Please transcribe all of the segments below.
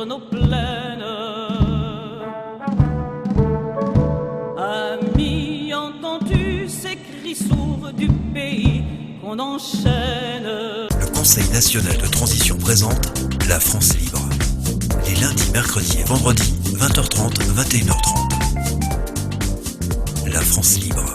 sur nos plaines. Amis, entends-tu ces cris sourds du pays qu'on enchaîne? Le Conseil national de transition présente La France libre. Les lundis, mercredis et vendredis, 20h30, 21h30. La France libre.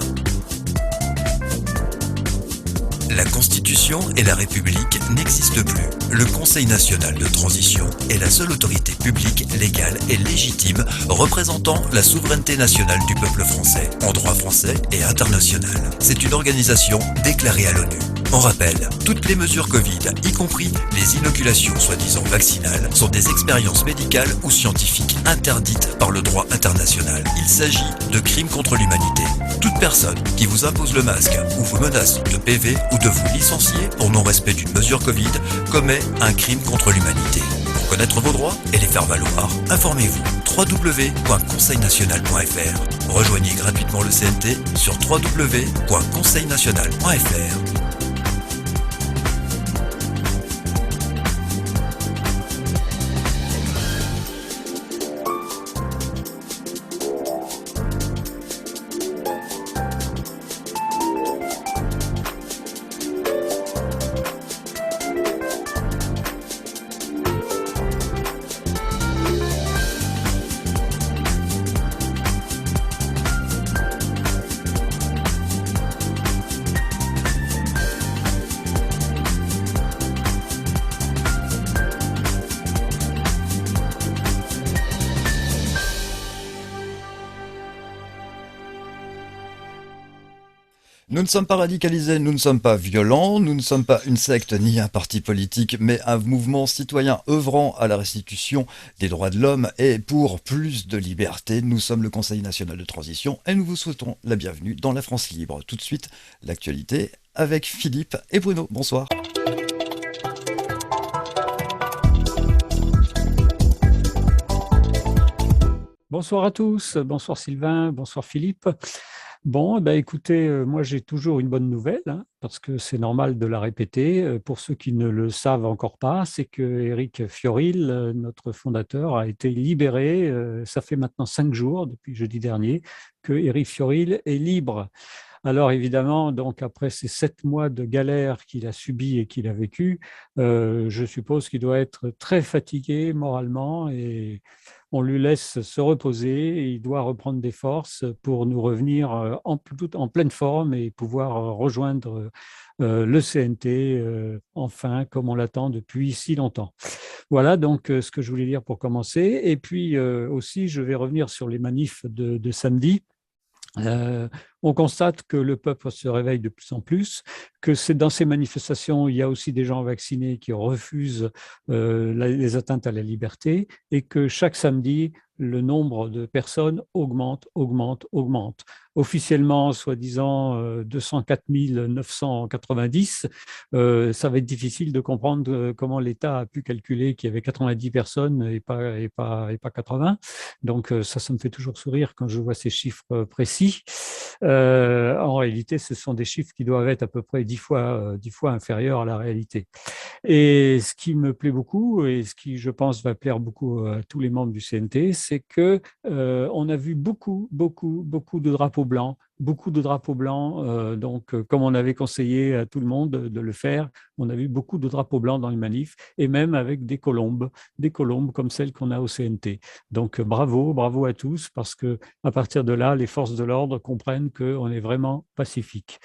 La Constitution et la République n'existent plus. Le Conseil national de transition est la seule autorité publique, légale et légitime représentant la souveraineté nationale du peuple français, en droit français et international. C'est une organisation déclarée à l'ONU. On rappelle, toutes les mesures Covid, y compris les inoculations soi-disant vaccinales, sont des expériences médicales ou scientifiques interdites par le droit international. Il s'agit de crimes contre l'humanité. Toute personne qui vous impose le masque ou vous menace de PV ou de vous licencier pour non-respect d'une mesure Covid commet un crime contre l'humanité. Pour connaître vos droits et les faire valoir, informez-vous. www.conseilnational.fr. Rejoignez gratuitement le CNT sur www.conseilnational.fr. Nous ne sommes pas radicalisés, nous ne sommes pas violents, nous ne sommes pas une secte ni un parti politique, mais un mouvement citoyen œuvrant à la restitution des droits de l'homme et pour plus de liberté. Nous sommes le Conseil national de transition et nous vous souhaitons la bienvenue dans la France libre. Tout de suite, l'actualité avec Philippe et Bruno. Bonsoir. Bonsoir à tous, bonsoir Sylvain, bonsoir Philippe. Bon, écoutez, moi j'ai toujours une bonne nouvelle, parce que c'est normal de la répéter. Pour ceux qui ne le savent encore pas, c'est que Éric Fiorile, notre fondateur, a été libéré. Ça fait maintenant 5 jours, depuis jeudi dernier, que Éric Fiorile est libre. Alors évidemment, donc après ces 7 mois de galère qu'il a subi et qu'il a vécu, je suppose qu'il doit être très fatigué moralement et on lui laisse se reposer. Et il doit reprendre des forces pour nous revenir en pleine forme et pouvoir rejoindre le CNT enfin, comme on l'attend depuis si longtemps. Voilà donc ce que je voulais dire pour commencer. Et puis aussi, je vais revenir sur les manifs de samedi. On constate que le peuple se réveille de plus en plus, que c'est dans ces manifestations, il y a aussi des gens vaccinés qui refusent les atteintes à la liberté et que chaque samedi, le nombre de personnes augmente. Officiellement, soi-disant 204 990, ça va être difficile de comprendre comment l'État a pu calculer qu'il y avait 90 personnes et pas 80. Donc ça me fait toujours sourire quand je vois ces chiffres précis. En réalité, ce sont des chiffres qui doivent être à peu près 10 fois inférieurs à la réalité. Et ce qui me plaît beaucoup et ce qui, je pense, va plaire beaucoup à tous les membres du CNT, c'est que on a vu beaucoup de drapeaux blancs. Donc, comme on avait conseillé à tout le monde de le faire, on a vu beaucoup de drapeaux blancs dans les manifs et même avec des colombes comme celles qu'on a au CNT. Donc, bravo à tous, parce que à partir de là, les forces de l'ordre comprennent qu'on est vraiment pacifique.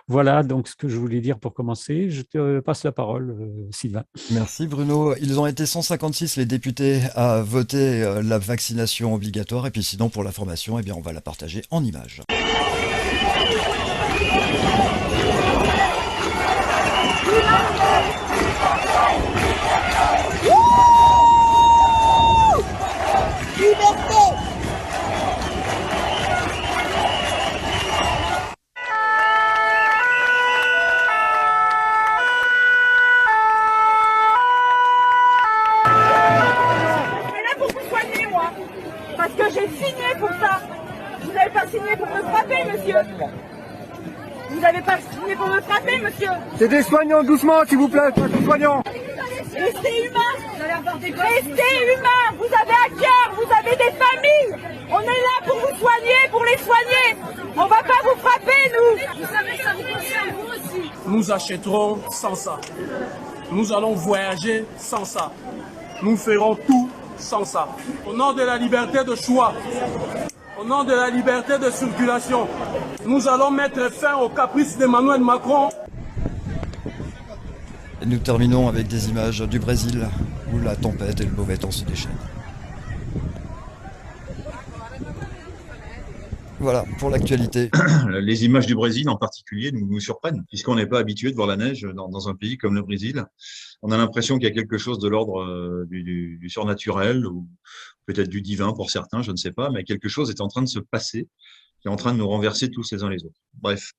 Voilà donc ce que je voulais dire pour commencer. Je te passe la parole, Sylvain. Merci Bruno. Ils ont été 156 les députés à voter la vaccination obligatoire et puis sinon pour l'information, on va la partager en images. Parce que j'ai signé pour ça. Vous n'avez pas signé pour me frapper, monsieur. Vous n'avez pas signé pour me frapper, monsieur. C'est des soignants, doucement, s'il vous plaît, pas des soignants. Vous allez Restez humains. Restez humains. Vous avez un cœur, vous avez des familles. On est là pour vous soigner, pour les soigner. On va pas vous frapper, nous. Vous savez, ça vous concerne, vous aussi. Nous achèterons sans ça. Nous allons voyager sans ça. Nous ferons tout sans ça. Au nom de la liberté de choix, au nom de la liberté de circulation, nous allons mettre fin aux caprices d'Emmanuel Macron. Et nous terminons avec des images du Brésil où la tempête et le mauvais temps se déchaînent. Voilà, pour l'actualité. Les images du Brésil en particulier nous surprennent, puisqu'on n'est pas habitué de voir la neige dans un pays comme le Brésil. On a l'impression qu'il y a quelque chose de l'ordre du surnaturel, ou peut-être du divin pour certains, je ne sais pas, mais quelque chose est en train de se passer, qui est en train de nous renverser tous les uns les autres. Bref,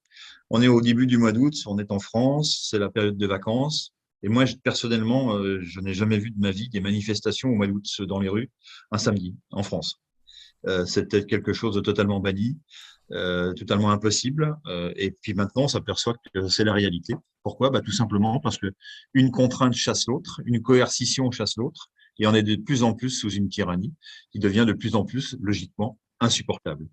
on est au début du mois d'août, on est en France, c'est la période de vacances, et moi, personnellement, je n'ai jamais vu de ma vie des manifestations au mois d'août dans les rues, un samedi, en France. C'était quelque chose de totalement banni, totalement impossible. Et puis maintenant, on s'aperçoit que c'est la réalité. Pourquoi? Tout simplement parce que une contrainte chasse l'autre, une coercition chasse l'autre, et on est de plus en plus sous une tyrannie qui devient de plus en plus, logiquement, insupportable.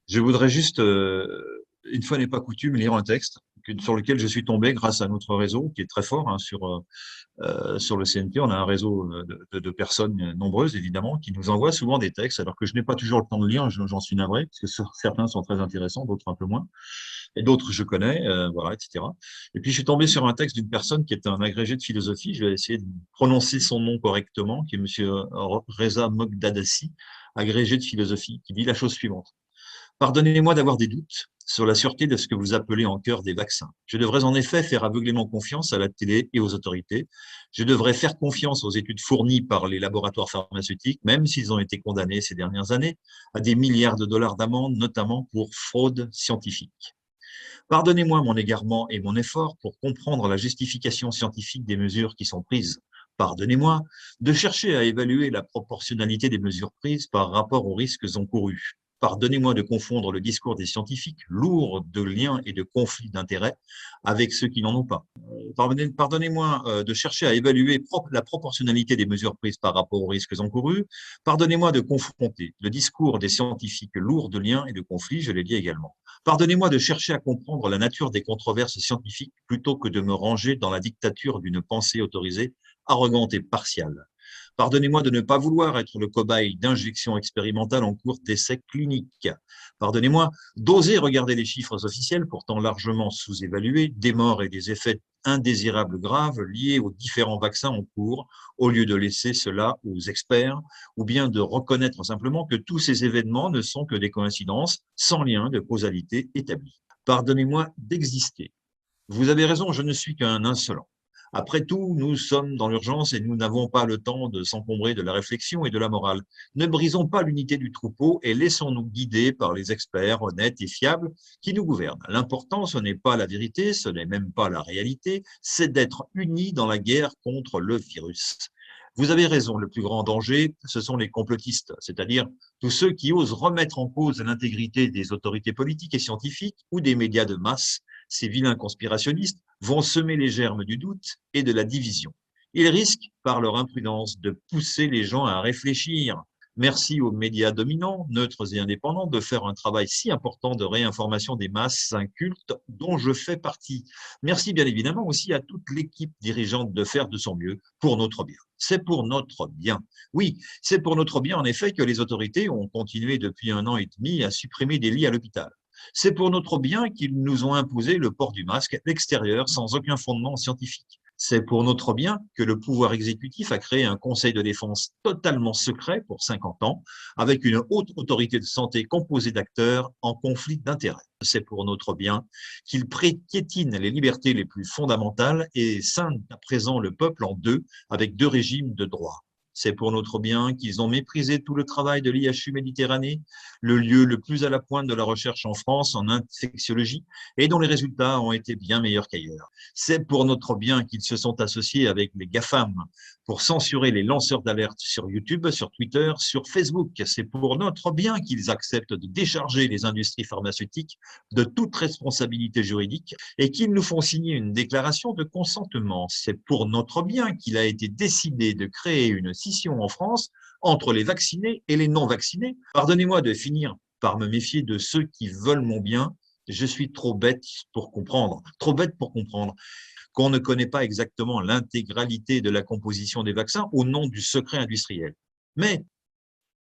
Je voudrais juste, une fois n'est pas coutume, lire un texte sur lequel je suis tombé grâce à notre réseau, qui est très fort sur le CNT. On a un réseau de personnes nombreuses, évidemment, qui nous envoient souvent des textes, alors que je n'ai pas toujours le temps de lire, j'en suis navré, parce que certains sont très intéressants, d'autres un peu moins, et d'autres je connais, voilà, etc. Et puis je suis tombé sur un texte d'une personne qui est un agrégé de philosophie, je vais essayer de prononcer son nom correctement, qui est monsieur Reza Mogdadassi, agrégé de philosophie, qui dit la chose suivante. Pardonnez-moi d'avoir des doutes sur la sûreté de ce que vous appelez en cœur des vaccins. Je devrais en effet faire aveuglément confiance à la télé et aux autorités. Je devrais faire confiance aux études fournies par les laboratoires pharmaceutiques, même s'ils ont été condamnés ces dernières années à des milliards de dollars d'amende, notamment pour fraude scientifique. Pardonnez-moi mon égarement et mon effort pour comprendre la justification scientifique des mesures qui sont prises. Pardonnez-moi de chercher à évaluer la proportionnalité des mesures prises par rapport aux risques encourus. Pardonnez-moi de confondre le discours des scientifiques, lourd de liens et de conflits d'intérêts, avec ceux qui n'en ont pas. Pardonnez-moi de chercher à évaluer la proportionnalité des mesures prises par rapport aux risques encourus. Pardonnez-moi de confronter le discours des scientifiques, lourd de liens et de conflits, je l'ai dit également. Pardonnez-moi de chercher à comprendre la nature des controverses scientifiques plutôt que de me ranger dans la dictature d'une pensée autorisée, arrogante et partiale. Pardonnez-moi de ne pas vouloir être le cobaye d'injections expérimentales en cours d'essais cliniques. Pardonnez-moi d'oser regarder les chiffres officiels, pourtant largement sous-évalués, des morts et des effets indésirables graves liés aux différents vaccins en cours, au lieu de laisser cela aux experts, ou bien de reconnaître simplement que tous ces événements ne sont que des coïncidences sans lien de causalité établi. Pardonnez-moi d'exister. Vous avez raison, je ne suis qu'un insolent. Après tout, nous sommes dans l'urgence et nous n'avons pas le temps de s'encombrer de la réflexion et de la morale. Ne brisons pas l'unité du troupeau et laissons-nous guider par les experts honnêtes et fiables qui nous gouvernent. L'important, ce n'est pas la vérité, ce n'est même pas la réalité, c'est d'être unis dans la guerre contre le virus. Vous avez raison, le plus grand danger, ce sont les complotistes, c'est-à-dire tous ceux qui osent remettre en cause l'intégrité des autorités politiques et scientifiques ou des médias de masse. Ces vilains conspirationnistes vont semer les germes du doute et de la division. Ils risquent, par leur imprudence, de pousser les gens à réfléchir. Merci aux médias dominants, neutres et indépendants, de faire un travail si important de réinformation des masses incultes dont je fais partie. Merci bien évidemment aussi à toute l'équipe dirigeante de faire de son mieux pour notre bien. C'est pour notre bien. Oui, c'est pour notre bien en effet que les autorités ont continué depuis 1 an et demi à supprimer des lits à l'hôpital. C'est pour notre bien qu'ils nous ont imposé le port du masque à l'extérieur sans aucun fondement scientifique. C'est pour notre bien que le pouvoir exécutif a créé un conseil de défense totalement secret pour 50 ans, avec une haute autorité de santé composée d'acteurs en conflit d'intérêts. C'est pour notre bien qu'il piétine les libertés les plus fondamentales et scinde à présent le peuple en deux, avec 2 régimes de droit. C'est pour notre bien qu'ils ont méprisé tout le travail de l'IHU Méditerranée, le lieu le plus à la pointe de la recherche en France en infectiologie et dont les résultats ont été bien meilleurs qu'ailleurs. C'est pour notre bien qu'ils se sont associés avec les GAFAM pour censurer les lanceurs d'alerte sur YouTube, sur Twitter, sur Facebook. C'est pour notre bien qu'ils acceptent de décharger les industries pharmaceutiques de toute responsabilité juridique et qu'ils nous font signer une déclaration de consentement. C'est pour notre bien qu'il a été décidé de créer une scission en France entre les vaccinés et les non-vaccinés. Pardonnez-moi de finir par me méfier de ceux qui veulent mon bien. Je suis trop bête pour comprendre qu'on ne connaît pas exactement l'intégralité de la composition des vaccins au nom du secret industriel. Mais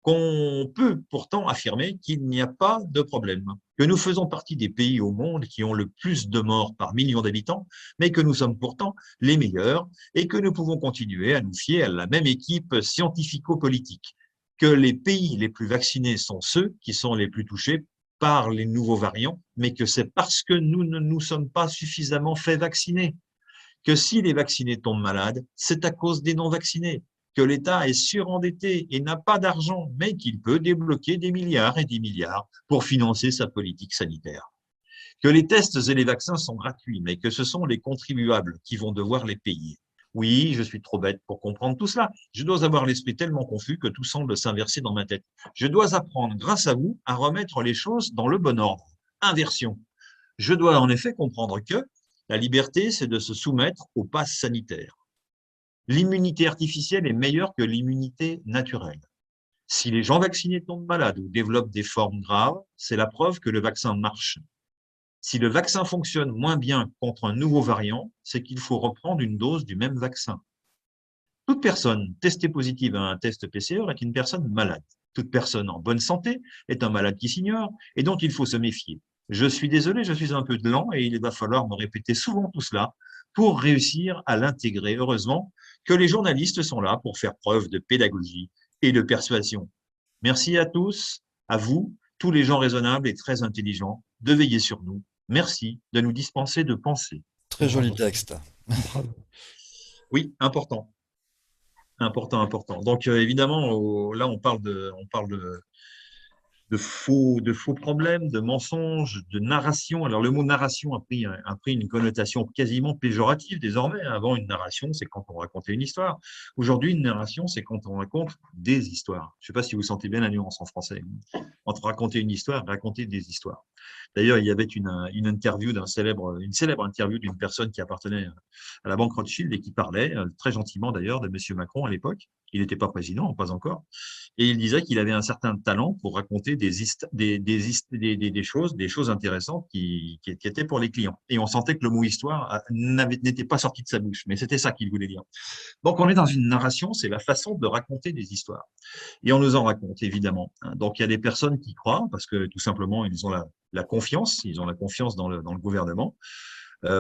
qu'on peut pourtant affirmer qu'il n'y a pas de problème, que nous faisons partie des pays au monde qui ont le plus de morts par million d'habitants, mais que nous sommes pourtant les meilleurs et que nous pouvons continuer à nous fier à la même équipe scientifico-politique, que les pays les plus vaccinés sont ceux qui sont les plus touchés par les nouveaux variants, mais que c'est parce que nous ne nous sommes pas suffisamment fait vacciner, que si les vaccinés tombent malades, c'est à cause des non-vaccinés, que l'État est surendetté et n'a pas d'argent, mais qu'il peut débloquer des milliards et des milliards pour financer sa politique sanitaire. Que les tests et les vaccins sont gratuits, mais que ce sont les contribuables qui vont devoir les payer. Oui, je suis trop bête pour comprendre tout cela. Je dois avoir l'esprit tellement confus que tout semble s'inverser dans ma tête. Je dois apprendre, grâce à vous, à remettre les choses dans le bon ordre. Inversion. Je dois en effet comprendre que la liberté, c'est de se soumettre au pass sanitaire. L'immunité artificielle est meilleure que l'immunité naturelle. Si les gens vaccinés tombent malades ou développent des formes graves, c'est la preuve que le vaccin marche. Si le vaccin fonctionne moins bien contre un nouveau variant, c'est qu'il faut reprendre une dose du même vaccin. Toute personne testée positive à un test PCR est une personne malade. Toute personne en bonne santé est un malade qui s'ignore et dont il faut se méfier. Je suis désolé, je suis un peu lent et il va falloir me répéter souvent tout cela pour réussir à l'intégrer. Heureusement que les journalistes sont là pour faire preuve de pédagogie et de persuasion. Merci à tous, à vous, tous les gens raisonnables et très intelligents, de veiller sur nous. Merci de nous dispenser de penser. Très joli texte. Bravo. Oui, important. Important. Donc, évidemment, là, on parle de faux problèmes, de mensonges, de narration. Alors, le mot narration a pris une connotation quasiment péjorative désormais. Avant, une narration, c'est quand on racontait une histoire. Aujourd'hui, une narration, c'est quand on raconte des histoires. Je ne sais pas si vous sentez bien la nuance en français. Entre raconter une histoire et raconter des histoires. D'ailleurs, il y avait une interview une célèbre interview d'une personne qui appartenait à la banque Rothschild et qui parlait, très gentiment d'ailleurs, de M. Macron à l'époque. Il n'était pas président, pas encore. Et il disait qu'il avait un certain talent pour raconter des choses intéressantes qui étaient pour les clients. Et on sentait que le mot histoire n'était pas sorti de sa bouche, mais c'était ça qu'il voulait dire. Donc, on est dans une narration, c'est la façon de raconter des histoires. Et on nous en raconte, évidemment. Donc, il y a des personnes qui croient, parce que tout simplement, ils ont la confiance dans le gouvernement.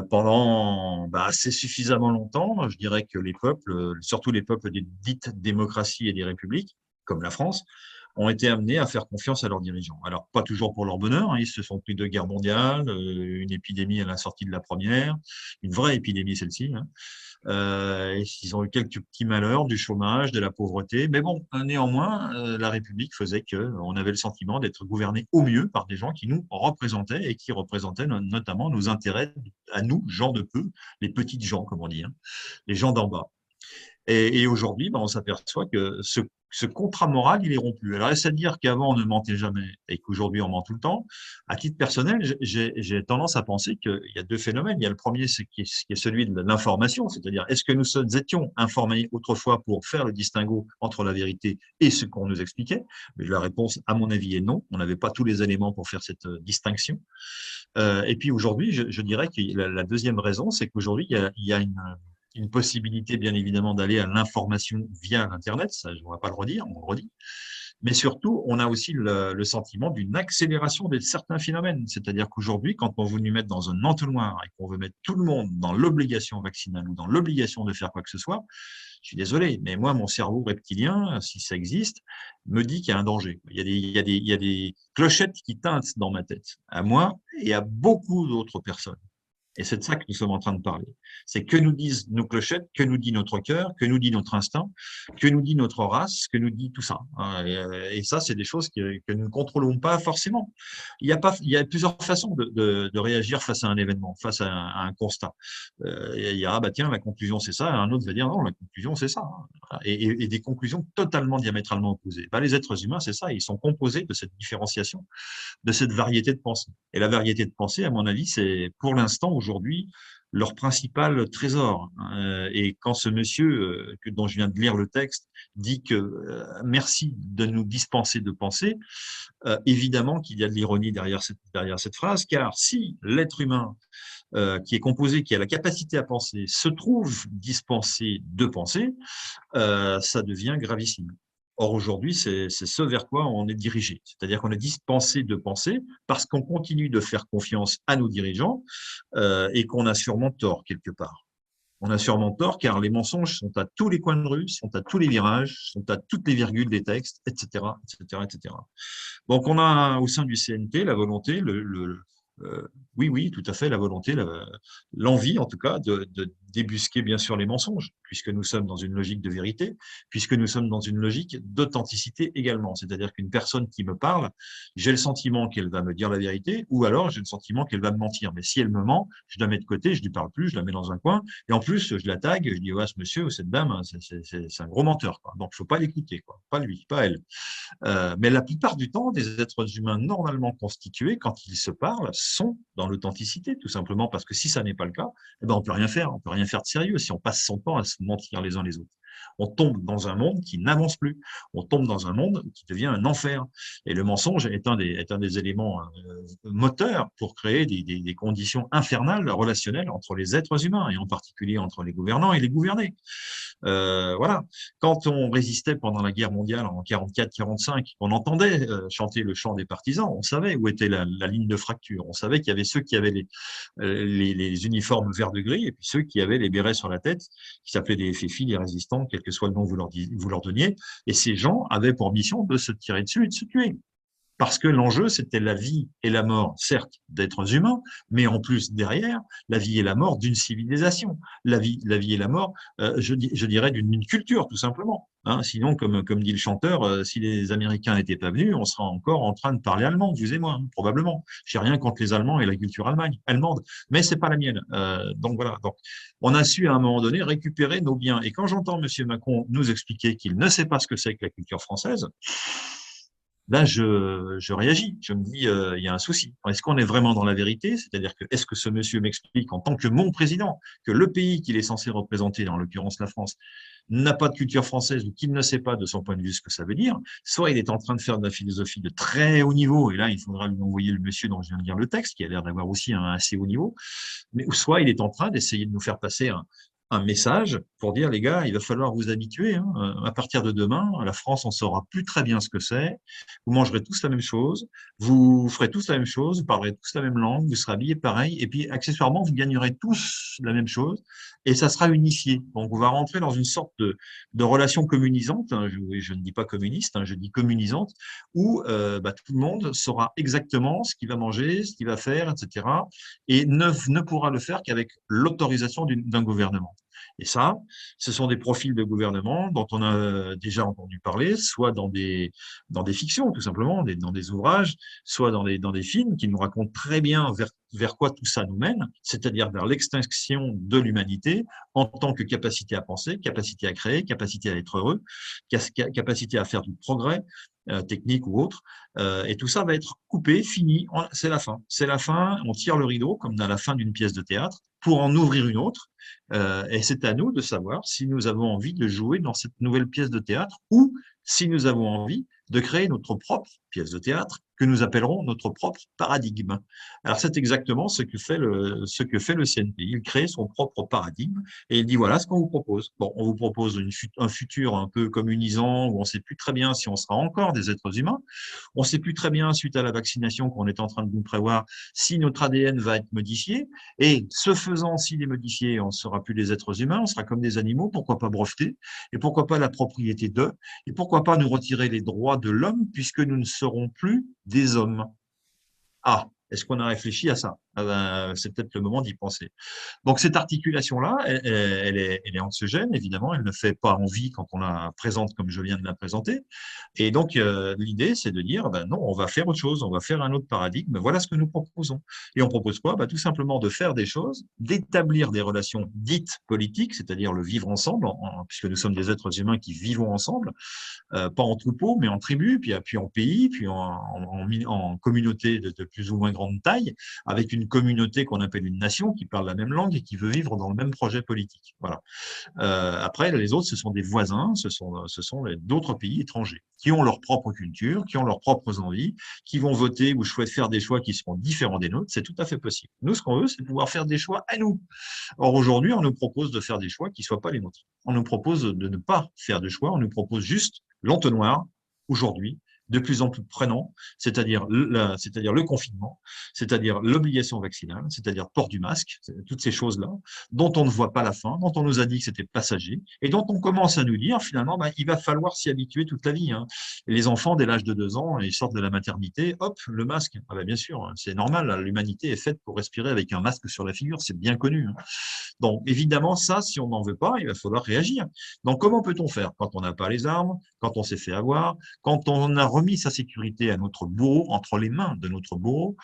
Pendant assez suffisamment longtemps, je dirais que les peuples, surtout les peuples des dites démocraties et des républiques, comme la France, ont été amenés à faire confiance à leurs dirigeants. Alors, pas toujours pour leur bonheur, hein, ils se sont pris 2 guerres mondiales, une épidémie à la sortie de la première, une vraie épidémie celle-ci, hein. Ils ont eu quelques petits malheurs, du chômage, de la pauvreté, mais bon, néanmoins, la République faisait qu'on avait le sentiment d'être gouverné au mieux par des gens qui nous représentaient et qui représentaient notamment nos intérêts à nous, gens de peu, les petites gens, comme on dit, hein, les gens d'en bas. Et aujourd'hui, on s'aperçoit que ce contrat moral, il est rompu. Alors, est-ce à dire qu'avant, on ne mentait jamais et qu'aujourd'hui, on ment tout le temps? À titre personnel, j'ai tendance à penser qu'il y a 2 phénomènes. Il y a le premier, qui est celui de l'information, c'est-à-dire, est-ce que nous étions informés autrefois pour faire le distinguo entre la vérité et ce qu'on nous expliquait? Mais la réponse, à mon avis, est non. On n'avait pas tous les éléments pour faire cette distinction. Et puis aujourd'hui, je dirais que la deuxième raison, c'est qu'aujourd'hui, il y a une possibilité, bien évidemment, d'aller à l'information via l'Internet, ça, on ne va pas le redire, on le redit. Mais surtout, on a aussi le sentiment d'une accélération de certains phénomènes. C'est-à-dire qu'aujourd'hui, quand on veut nous mettre dans un entonnoir et qu'on veut mettre tout le monde dans l'obligation vaccinale ou dans l'obligation de faire quoi que ce soit, je suis désolé, mais moi, mon cerveau reptilien, si ça existe, me dit qu'il y a un danger. Il y a des clochettes qui tintent dans ma tête, à moi et à beaucoup d'autres personnes. Et c'est de ça que nous sommes en train de parler. C'est que nous disent nos clochettes, que nous dit notre cœur, que nous dit notre instinct, que nous dit notre race, que nous dit tout ça. Et ça, c'est des choses que nous ne contrôlons pas forcément. Il y a plusieurs façons de réagir face à un événement, face à un constat. Il y a, bah tiens, la conclusion c'est ça, un autre va dire non, la conclusion c'est ça. Et des conclusions totalement diamétralement opposées. Bah, les êtres humains, c'est ça, ils sont composés de cette différenciation, de cette variété de pensée. Et la variété de pensée, à mon avis, c'est pour l'instant, aujourd'hui, leur principal trésor. Et quand ce monsieur, dont je viens de lire le texte, dit que merci de nous dispenser de penser, évidemment qu'il y a de l'ironie derrière cette phrase, car si l'être humain qui est composé, qui a la capacité à penser, se trouve dispensé de penser, ça devient gravissime. Or, aujourd'hui, c'est ce vers quoi on est dirigé. C'est-à-dire qu'on est dispensé de penser parce qu'on continue de faire confiance à nos dirigeants et qu'on a sûrement tort quelque part. On a sûrement tort car les mensonges sont à tous les coins de rue, sont à tous les virages, sont à toutes les virgules des textes, etc., etc., etc. Donc, on a au sein du CNT la volonté, oui, tout à fait, la volonté, l'envie en tout cas de débusquer bien sûr les mensonges, puisque nous sommes dans une logique de vérité, puisque nous sommes dans une logique d'authenticité également. C'est-à-dire qu'une personne qui me parle, j'ai le sentiment qu'elle va me dire la vérité, ou alors j'ai le sentiment qu'elle va me mentir. Mais si elle me ment, je la mets de côté, je lui parle plus, je la mets dans un coin, et en plus je la tague, je dis ouais, ce monsieur ou cette dame, c'est un gros menteur, quoi. Donc il faut pas l'écouter, quoi. Pas lui, pas elle. Mais la plupart du temps, des êtres humains normalement constitués, quand ils se parlent, sont dans l'authenticité, tout simplement parce que si ça n'est pas le cas, eh ben on peut rien faire de sérieux si on passe son temps à se mentir les uns les autres. On tombe dans un monde qui n'avance plus. On tombe dans un monde qui devient un enfer. Et le mensonge est un des éléments moteurs pour créer des conditions infernales relationnelles entre les êtres humains, et en particulier entre les gouvernants et les gouvernés. Voilà. Quand on résistait pendant la guerre mondiale en 44-45, on entendait chanter le chant des partisans, on savait où était la ligne de fracture. On savait qu'il y avait ceux qui avaient les uniformes vert de gris et puis ceux qui avaient les bérets sur la tête, qui s'appelaient des FFI, les résistants, quel que soit le nom que vous leur donniez. Et ces gens avaient pour mission de se tirer dessus et de se tuer. Parce que l'enjeu, c'était la vie et la mort, certes, d'êtres humains, mais en plus, derrière, la vie et la mort d'une civilisation. La vie et la mort, je dirais, d'une culture, tout simplement. Hein, sinon, comme dit le chanteur, si les Américains n'étaient pas venus, on serait encore en train de parler allemand, vous et moi, hein, probablement. Je n'ai rien contre les Allemands et la culture allemande, mais c'est pas la mienne. Donc voilà. Donc, on a su, à un moment donné, récupérer nos biens. Et quand j'entends M. Macron nous expliquer qu'il ne sait pas ce que c'est que la culture française, là, je réagis. Je me dis, il y a un souci. Est-ce qu'on est vraiment dans la vérité? C'est-à-dire que, est-ce que ce monsieur m'explique en tant que mon président que le pays qu'il est censé représenter, en l'occurrence la France, n'a pas de culture française ou qu'il ne sait pas de son point de vue ce que ça veut dire? Soit il est en train de faire de la philosophie de très haut niveau, et là, il faudra lui envoyer le monsieur dont je viens de lire le texte, qui a l'air d'avoir aussi un assez haut niveau, mais soit il est en train d'essayer de nous faire passer un message pour dire, les gars, il va falloir vous habituer. Hein. À partir de demain, la France, on saura plus très bien ce que c'est. Vous mangerez tous la même chose, vous ferez tous la même chose, vous parlerez tous la même langue, vous serez habillés pareil, et puis accessoirement, vous gagnerez tous la même chose, et ça sera unifié. Donc, on va rentrer dans une sorte de relation communisante, hein. Je ne dis pas communiste, hein, je dis communisante, où tout le monde saura exactement ce qu'il va manger, ce qu'il va faire, etc., et ne pourra le faire qu'avec l'autorisation d'un gouvernement. Et ça, ce sont des profils de gouvernement dont on a déjà entendu parler, soit dans des fictions, tout simplement, dans des ouvrages, soit dans des films qui nous racontent très bien vers quoi tout ça nous mène, c'est-à-dire vers l'extinction de l'humanité en tant que capacité à penser, capacité à créer, capacité à être heureux, capacité à faire du progrès, technique ou autre, et tout ça va être coupé, fini, c'est la fin. C'est la fin, on tire le rideau, comme à la fin d'une pièce de théâtre, pour en ouvrir une autre, et c'est à nous de savoir si nous avons envie de jouer dans cette nouvelle pièce de théâtre ou si nous avons envie de créer notre propre pièce de théâtre que nous appellerons notre propre paradigme. Alors, c'est exactement ce que fait le CNP. Il crée son propre paradigme et il dit, voilà ce qu'on vous propose. Bon, on vous propose un futur un peu communisant où on ne sait plus très bien si on sera encore des êtres humains. On ne sait plus très bien, suite à la vaccination qu'on est en train de nous prévoir, si notre ADN va être modifié. Et ce faisant, s'il est modifié, on ne sera plus des êtres humains, on sera comme des animaux. Pourquoi pas breveter? Et pourquoi pas la propriété d'eux? Et pourquoi pas nous retirer les droits de l'homme puisque nous ne serons plus des hommes? Ah, est-ce qu'on a réfléchi à ça? c'est peut-être le moment d'y penser. Donc cette articulation-là, elle est anxiogène, évidemment, elle ne fait pas envie quand on la présente comme je viens de la présenter. Et donc l'idée, c'est de dire, non, on va faire autre chose, on va faire un autre paradigme, voilà ce que nous proposons. Et on propose quoi? Tout simplement de faire des choses, d'établir des relations dites politiques, c'est-à-dire le vivre ensemble, puisque nous sommes des êtres humains qui vivons ensemble, pas en troupeau, mais en tribu, puis en pays, puis en communauté de plus ou moins grande taille, avec une communauté qu'on appelle une nation qui parle la même langue et qui veut vivre dans le même projet politique. Voilà. Après, les autres, ce sont des voisins, ce sont d'autres pays étrangers qui ont leur propre culture, qui ont leurs propres envies, qui vont voter ou souhaitent faire des choix qui seront différents des nôtres. C'est tout à fait possible. Nous, ce qu'on veut, c'est pouvoir faire des choix à nous. Or, aujourd'hui, on nous propose de faire des choix qui ne soient pas les nôtres. On nous propose de ne pas faire de choix, on nous propose juste l'entonnoir, aujourd'hui, de plus en plus prenant, c'est-à-dire le confinement, c'est-à-dire l'obligation vaccinale, c'est-à-dire port du masque, toutes ces choses-là, dont on ne voit pas la fin, dont on nous a dit que c'était passager, et dont on commence à nous dire, finalement, il va falloir s'y habituer toute la vie. Hein. Et les enfants, dès l'âge de 2 ans, ils sortent de la maternité, hop, le masque. Bien sûr, c'est normal, l'humanité est faite pour respirer avec un masque sur la figure, c'est bien connu. Hein. Donc, évidemment, ça, si on n'en veut pas, il va falloir réagir. Donc, comment peut-on faire quand on n'a pas les armes, quand on s'est fait avoir, quand on a remis sa sécurité à notre bourreau, entre les mains de notre bourreau,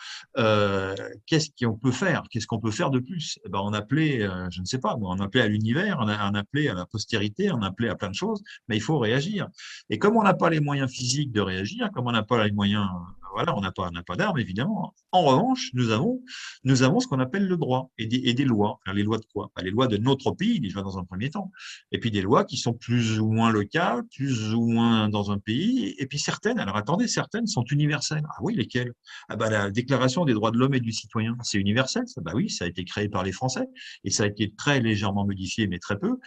qu'est-ce qu'on peut faire? Qu'est-ce qu'on peut faire de plus? On appelait, je ne sais pas, on appelait à l'univers, on appelait à la postérité, on appelait à plein de choses, mais il faut réagir. Et comme on n'a pas les moyens physiques de réagir, comme on n'a pas les moyens, voilà, on n'a pas d'armes, évidemment. En revanche, nous avons ce qu'on appelle le droit et des lois. Alors, les lois de quoi? Les lois de notre pays, déjà dans un premier temps. Et puis des lois qui sont plus ou moins locales, plus ou moins dans un pays. Et puis certaines, alors attendez, certaines sont universelles. Ah oui, lesquelles? La Déclaration des droits de l'homme et du citoyen, c'est universel, ça. Oui, ça a été créé par les Français et ça a été très légèrement modifié, mais très peu,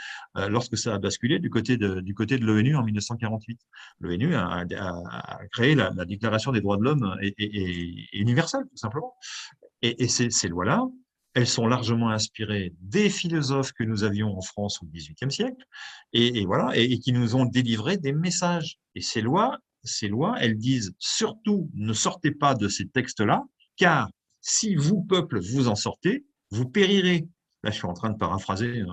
lorsque ça a basculé du côté de l'ONU en 1948. L'ONU a créé la Déclaration des droits de l'homme et universelle, tout simplement. Et ces lois-là, elles sont largement inspirées des philosophes que nous avions en France au XVIIIe siècle, et voilà, et qui nous ont délivré des messages. Et ces lois, elles disent surtout ne sortez pas de ces textes-là, car si vous, peuple, vous en sortez, vous périrez. Là, je suis en train de paraphraser.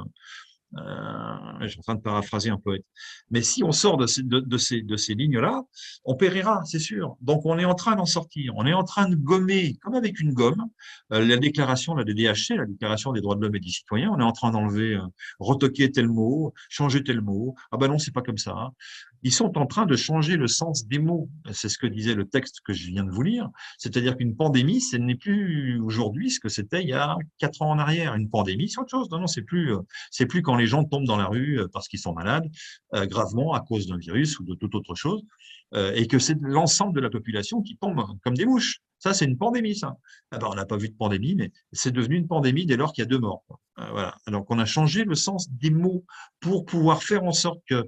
Je suis en train de paraphraser un poète. Mais si on sort de ces lignes-là, on périra, c'est sûr. Donc, on est en train d'en sortir. On est en train de gommer, comme avec une gomme, la déclaration, la DDHC, la Déclaration des droits de l'homme et du citoyen. On est en train d'enlever, retoquer tel mot, changer tel mot. Non, c'est pas comme ça. Hein. Ils sont en train de changer le sens des mots. C'est ce que disait le texte que je viens de vous lire. C'est-à-dire qu'une pandémie, ce n'est plus aujourd'hui ce que c'était il y a 4 ans en arrière. Une pandémie, c'est autre chose. Non, c'est plus quand les gens tombent dans la rue parce qu'ils sont malades, gravement à cause d'un virus ou de toute autre chose, et que c'est l'ensemble de la population qui tombe comme des mouches. Ça, c'est une pandémie, ça. On n'a pas vu de pandémie, mais c'est devenu une pandémie dès lors qu'il y a 2 morts. Voilà. Donc, on a changé le sens des mots pour pouvoir faire en sorte que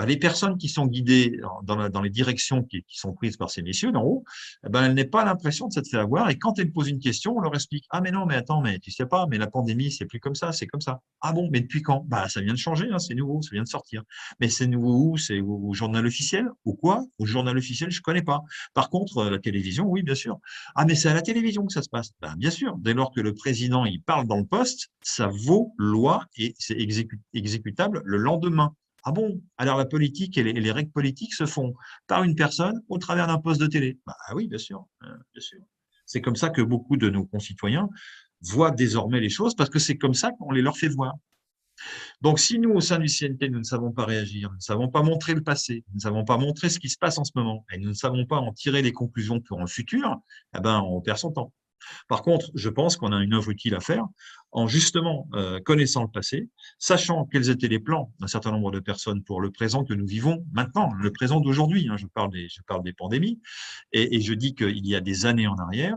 les personnes qui sont guidées dans les directions qui sont prises par ces messieurs d'en haut, elles n'aient pas l'impression de s'être fait avoir. Et quand elles posent une question, on leur explique « Ah mais non, mais attends, mais tu sais pas, mais la pandémie, c'est plus comme ça, c'est comme ça. » Ah bon, mais depuis quand? Ça vient de changer, hein, c'est nouveau, ça vient de sortir. Mais c'est nouveau où? C'est au journal officiel? Ou quoi? Au journal officiel, je connais pas. Par contre, la télévision, oui, bien sûr. Ah mais c'est à la télévision que ça se passe. Bien sûr, dès lors que le président il parle dans le poste, ça vaut loi et c'est exécutable le lendemain. Ah bon? Alors la politique et les règles politiques se font par une personne au travers d'un poste de télé. Oui, bien sûr, bien sûr. C'est comme ça que beaucoup de nos concitoyens voient désormais les choses, parce que c'est comme ça qu'on les leur fait voir. Donc, si nous, au sein du CNT, nous ne savons pas réagir, nous ne savons pas montrer le passé, nous ne savons pas montrer ce qui se passe en ce moment, et nous ne savons pas en tirer les conclusions pour le futur, on perd son temps. Par contre, je pense qu'on a une œuvre utile à faire en justement connaissant le passé, sachant quels étaient les plans d'un certain nombre de personnes pour le présent que nous vivons maintenant, le présent d'aujourd'hui. Hein, je parle des pandémies, et je dis qu'il y a des années en arrière,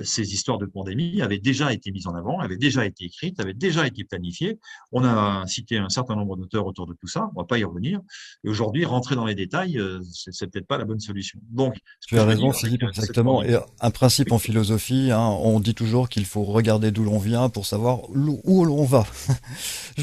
ces histoires de pandémie avaient déjà été mises en avant, avaient déjà été écrites, avaient déjà été planifiées. On a cité un certain nombre d'auteurs autour de tout ça, on ne va pas y revenir. Et aujourd'hui, rentrer dans les détails, c'est peut-être pas la bonne solution. Donc, tu as raison, Philippe, exactement. Et un principe en philosophie, hein, on dit toujours qu'il faut regarder d'où l'on vient pour savoir où l'on va.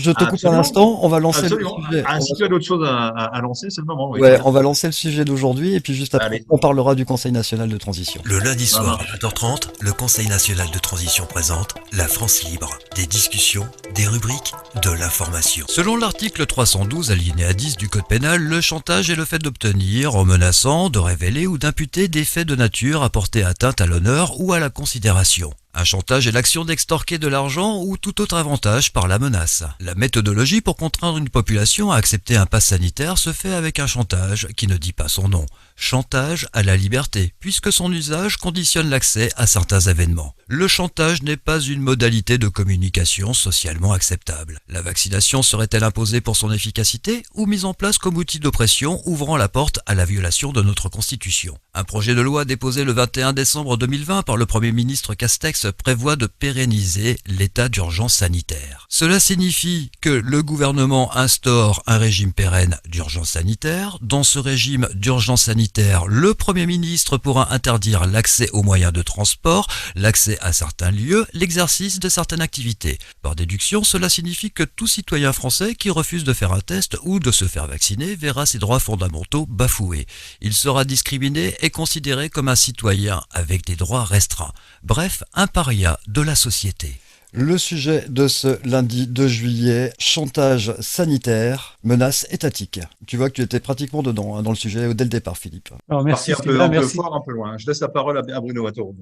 Je te coupe un Absolument. instant, on va lancer le Absolument. sujet. Si tu as d'autres choses à lancer, c'est le moment. Oui, Ouais, on va lancer le sujet d'aujourd'hui et puis juste après, allez. on parlera du Conseil national de transition. Le lundi Ça soir marche. à 20h30, le Conseil national de transition présente La France libre. Des discussions, des rubriques, de l'information. Selon l'article 312 alinéa 10 du Code pénal, le chantage est le fait d'obtenir, en menaçant, de révéler ou d'imputer des faits de nature à porter atteinte à l'honneur ou à la considération. Un chantage est l'action d'extorquer de l'argent ou tout autre avantage par la menace. La méthodologie pour contraindre une population à accepter un pass sanitaire se fait avec un chantage qui ne dit pas son nom. Chantage à la liberté, puisque son usage conditionne l'accès à certains événements. Le chantage n'est pas une modalité de communication socialement acceptable. La vaccination serait-elle imposée pour son efficacité ou mise en place comme outil d'oppression ouvrant la porte à la violation de notre Constitution? Un projet de loi déposé le 21 décembre 2020 par le Premier ministre Castex prévoit de pérenniser l'état d'urgence sanitaire. Cela signifie que le gouvernement instaure un régime pérenne d'urgence sanitaire. Dans ce régime d'urgence sanitaire, le Premier ministre pourra interdire l'accès aux moyens de transport, l'accès à certains lieux, l'exercice de certaines activités. Par déduction, cela signifie que tout citoyen français qui refuse de faire un test ou de se faire vacciner verra ses droits fondamentaux bafoués. Il sera discriminé et considéré comme un citoyen avec des droits restreints. Bref, un paria de la société. Le sujet de ce lundi 2 juillet, chantage sanitaire, menace étatique. Tu vois que tu étais pratiquement dedans, hein, dans le sujet dès le départ, Philippe. Alors, merci Parti Sylvain, un peu merci. fort, un peu loin. Je laisse la parole à Bruno Attoro.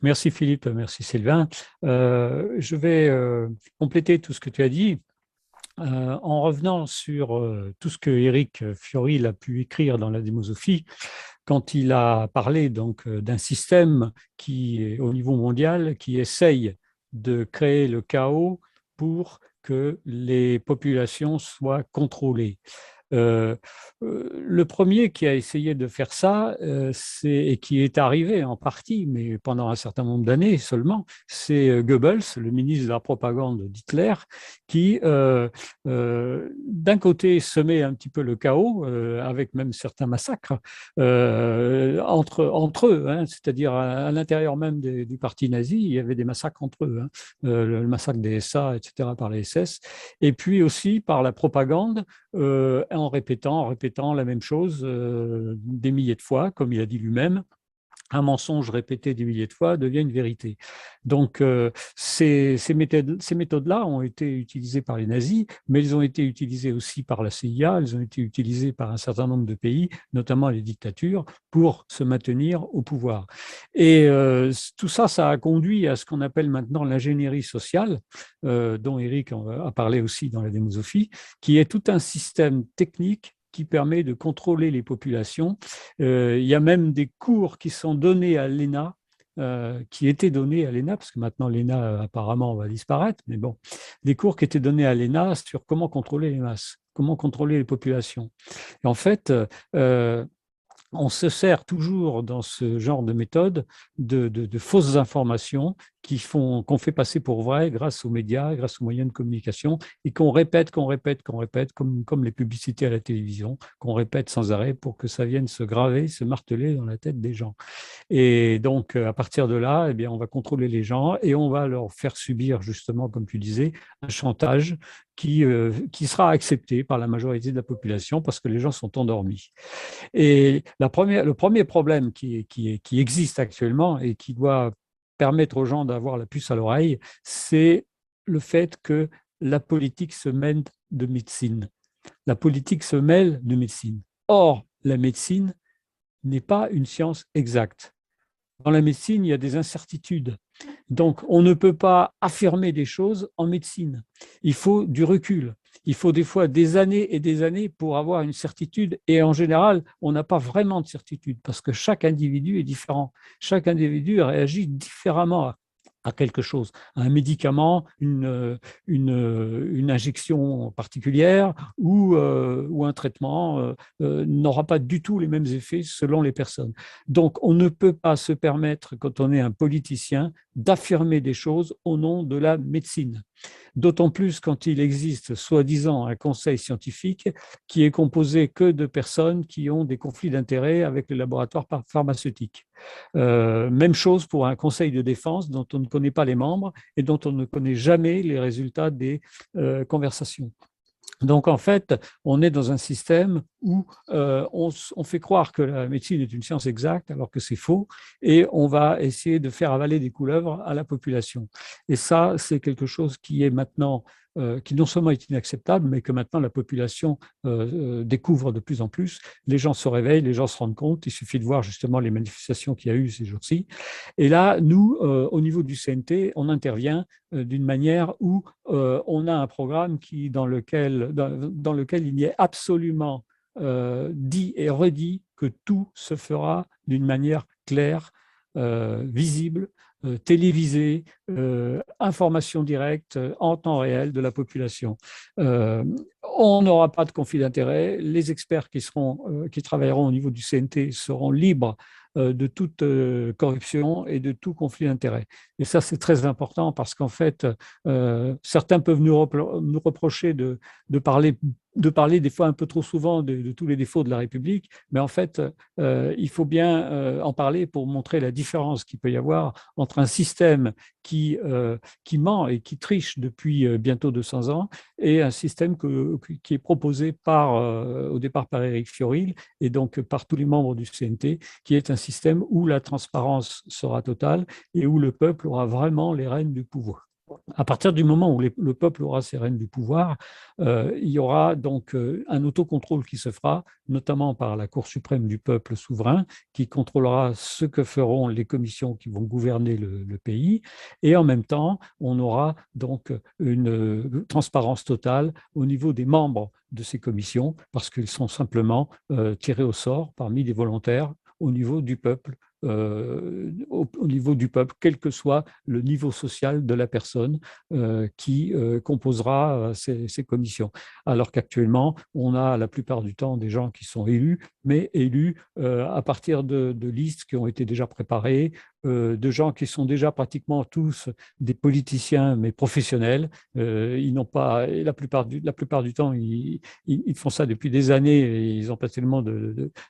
Merci Philippe, merci Sylvain. Je vais compléter tout ce que tu as dit en revenant sur tout ce que Éric Fioril a pu écrire dans la démosophie quand il a parlé donc d'un système qui, au niveau mondial, qui essaye de créer le chaos pour que les populations soient contrôlées. Le premier qui a essayé de faire ça, et qui est arrivé en partie, mais pendant un certain nombre d'années seulement, c'est Goebbels, le ministre de la propagande d'Hitler, qui, d'un côté, semait un petit peu le chaos, avec même certains massacres entre eux, hein, c'est-à-dire à l'intérieur même du parti nazi, il y avait des massacres entre eux, hein, le massacre des SA, etc., par les SS, et puis aussi par la propagande, en répétant la même chose des milliers de fois, comme il a dit lui-même. Un mensonge répété des milliers de fois devient une vérité. Donc, ces méthodes-là ont été utilisées par les nazis, mais elles ont été utilisées aussi par la CIA, elles ont été utilisées par un certain nombre de pays, notamment les dictatures, pour se maintenir au pouvoir. Et tout ça, ça a conduit à ce qu'on appelle maintenant l'ingénierie sociale, dont Éric a parlé aussi dans la démosophie, qui est tout un système technique qui permet de contrôler les populations. Il y a même des cours qui sont donnés à l'ENA, qui étaient donnés à l'ENA, parce que maintenant l'ENA apparemment va disparaître, mais bon, des cours qui étaient donnés à l'ENA sur comment contrôler les masses, comment contrôler les populations. Et en fait, on se sert toujours dans ce genre de méthode de fausses informations qu'on fait passer pour vraies grâce aux médias, grâce aux moyens de communication, et qu'on répète, comme les publicités à la télévision, qu'on répète sans arrêt pour que ça vienne se graver, se marteler dans la tête des gens. Et donc, à partir de là, eh bien, on va contrôler les gens et on va leur faire subir, justement, comme tu disais, un chantage qui sera accepté par la majorité de la population parce que les gens sont endormis. Et le premier problème qui existe actuellement et qui doit permettre aux gens d'avoir la puce à l'oreille, c'est le fait que la politique se mêle de médecine. La politique se mêle de médecine. Or, la médecine n'est pas une science exacte. Dans la médecine, il y a des incertitudes. Donc, on ne peut pas affirmer des choses en médecine. Il faut du recul. Il faut des fois des années et des années pour avoir une certitude. Et en général, on n'a pas vraiment de certitude parce que chaque individu est différent. Chaque individu réagit différemment à quelque chose, à un médicament, une injection particulière ou un traitement n'aura pas du tout les mêmes effets selon les personnes. Donc, on ne peut pas se permettre, quand on est un politicien, d'affirmer des choses au nom de la médecine. D'autant plus quand il existe, soi-disant, un conseil scientifique qui est composé que de personnes qui ont des conflits d'intérêts avec les laboratoires pharmaceutiques. Même chose pour un conseil de défense dont on ne connaît pas les membres et dont on ne connaît jamais les résultats des conversations. Donc, en fait, on est dans un système où on fait croire que la médecine est une science exacte alors que c'est faux, et on va essayer de faire avaler des couleuvres à la population. Et ça, c'est quelque chose qui est maintenant, qui non seulement est inacceptable, mais que maintenant la population découvre de plus en plus. Les gens se réveillent, les gens se rendent compte. Il suffit de voir justement les manifestations qu'il y a eu ces jours-ci. Et là, nous, au niveau du CNT, on intervient d'une manière où on a un programme dans lequel il y est absolument dit et redit que tout se fera d'une manière claire, visible, télévisée, information directe en temps réel de la population. On n'aura pas de conflit d'intérêts. Les experts qui travailleront au niveau du CNT seront libres de toute corruption et de tout conflit d'intérêts. Et ça, c'est très important parce qu'en fait, certains peuvent nous reprocher de parler des fois un peu trop souvent de tous les défauts de la République, mais en fait, il faut bien en parler pour montrer la différence qu'il peut y avoir entre un système qui ment et qui triche depuis bientôt 200 ans et un système qui est proposé au départ par Éric Fiorile et donc par tous les membres du CNT, qui est un système où la transparence sera totale et où le peuple aura vraiment les rênes du pouvoir. À partir du moment où le peuple aura ses rênes du pouvoir, il y aura donc un autocontrôle qui se fera, notamment par la Cour suprême du peuple souverain, qui contrôlera ce que feront les commissions qui vont gouverner le pays. Et en même temps, on aura donc une transparence totale au niveau des membres de ces commissions, parce qu'ils sont simplement tirés au sort parmi des volontaires au niveau du peuple. Au niveau du peuple, quel que soit le niveau social de la personne qui composera ces commissions. Alors qu'actuellement, on a la plupart du temps des gens qui sont élus, mais élus à partir de listes qui ont été déjà préparées, de gens qui sont déjà pratiquement tous des politiciens, mais professionnels. Ils n'ont pas, et la plupart du temps, ils font ça depuis des années et ils n'ont pas tellement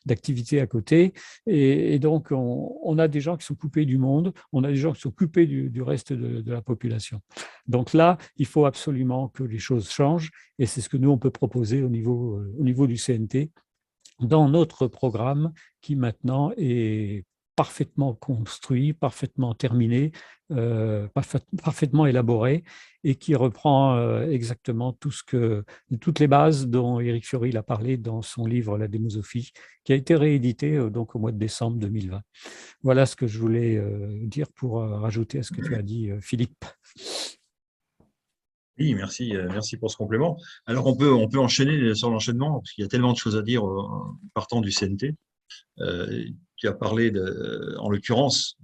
d'activités à côté. Et donc, on a des gens qui sont coupés du monde, on a des gens qui sont coupés du reste de la population. Donc là, il faut absolument que les choses changent et c'est ce que nous, on peut proposer au niveau du CNT dans notre programme qui maintenant est parfaitement construit, parfaitement terminé, parfaitement élaboré et qui reprend exactement toutes les bases dont Éric Fiorile a parlé dans son livre La démosophie, qui a été réédité donc au mois de décembre 2020. Voilà ce que je voulais dire pour rajouter à ce que tu as dit, Philippe. Oui, merci pour ce complément. Alors, on peut enchaîner sur l'enchaînement, parce qu'il y a tellement de choses à dire partant du CNT. Tu as parlé, en l'occurrence,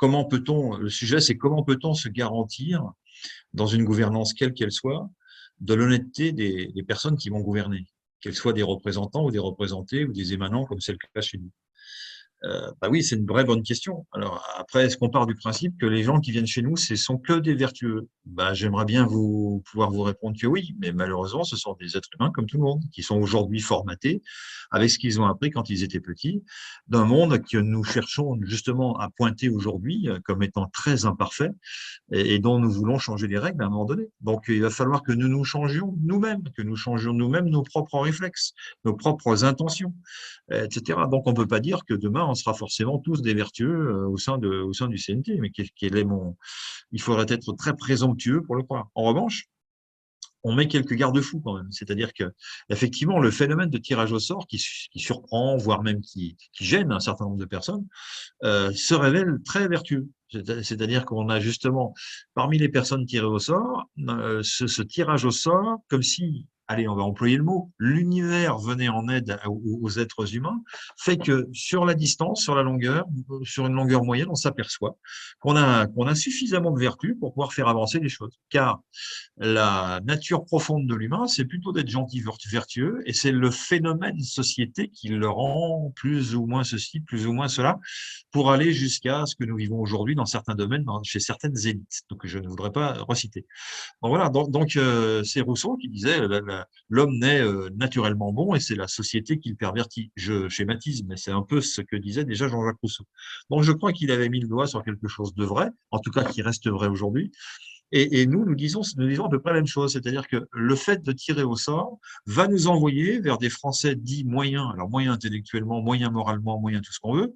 le sujet, c'est comment peut-on se garantir, dans une gouvernance quelle qu'elle soit, de l'honnêteté des personnes qui vont gouverner, qu'elles soient des représentants ou des représentés ou des émanants, comme c'est le cas chez nous. Bah oui, c'est une vraie bonne question. Alors après, est-ce qu'on part du principe que les gens qui viennent chez nous, ce sont que des vertueux? Bah, j'aimerais bien pouvoir vous répondre que oui, mais malheureusement, ce sont des êtres humains comme tout le monde, qui sont aujourd'hui formatés avec ce qu'ils ont appris quand ils étaient petits, d'un monde que nous cherchons justement à pointer aujourd'hui comme étant très imparfait et dont nous voulons changer les règles à un moment donné. Donc, il va falloir que nous changions nous-mêmes, nos propres réflexes, nos propres intentions, etc. Donc, on ne peut pas dire que demain, on sera forcément tous des vertueux au sein du CNT, mais il faudrait être très présomptueux pour le croire. En revanche, on met quelques garde-fous quand même. C'est-à-dire que, effectivement, le phénomène de tirage au sort qui surprend, voire même qui gêne un certain nombre de personnes, se révèle très vertueux. C'est-à-dire qu'on a justement, parmi les personnes tirées au sort, ce tirage au sort, comme si allez, on va employer le mot, l'univers venait en aide aux êtres humains, fait que sur la distance, sur la longueur, sur une longueur moyenne, on s'aperçoit qu'on a suffisamment de vertus pour pouvoir faire avancer les choses. Car la nature profonde de l'humain, c'est plutôt d'être gentil, vertueux, et c'est le phénomène société qui le rend plus ou moins ceci, plus ou moins cela, pour aller jusqu'à ce que nous vivons aujourd'hui dans certains domaines, chez certaines élites, donc je ne voudrais pas reciter. Donc voilà, c'est Rousseau qui disait l'homme naît naturellement bon et c'est la société qui le pervertit. Je schématise, mais c'est un peu ce que disait déjà Jean-Jacques Rousseau. Donc je crois qu'il avait mis le doigt sur quelque chose de vrai, en tout cas qui reste vrai aujourd'hui. Et nous disons à peu près la même chose, c'est-à-dire que le fait de tirer au sort va nous envoyer vers des Français dits moyens, alors moyens intellectuellement, moyens moralement, moyens tout ce qu'on veut.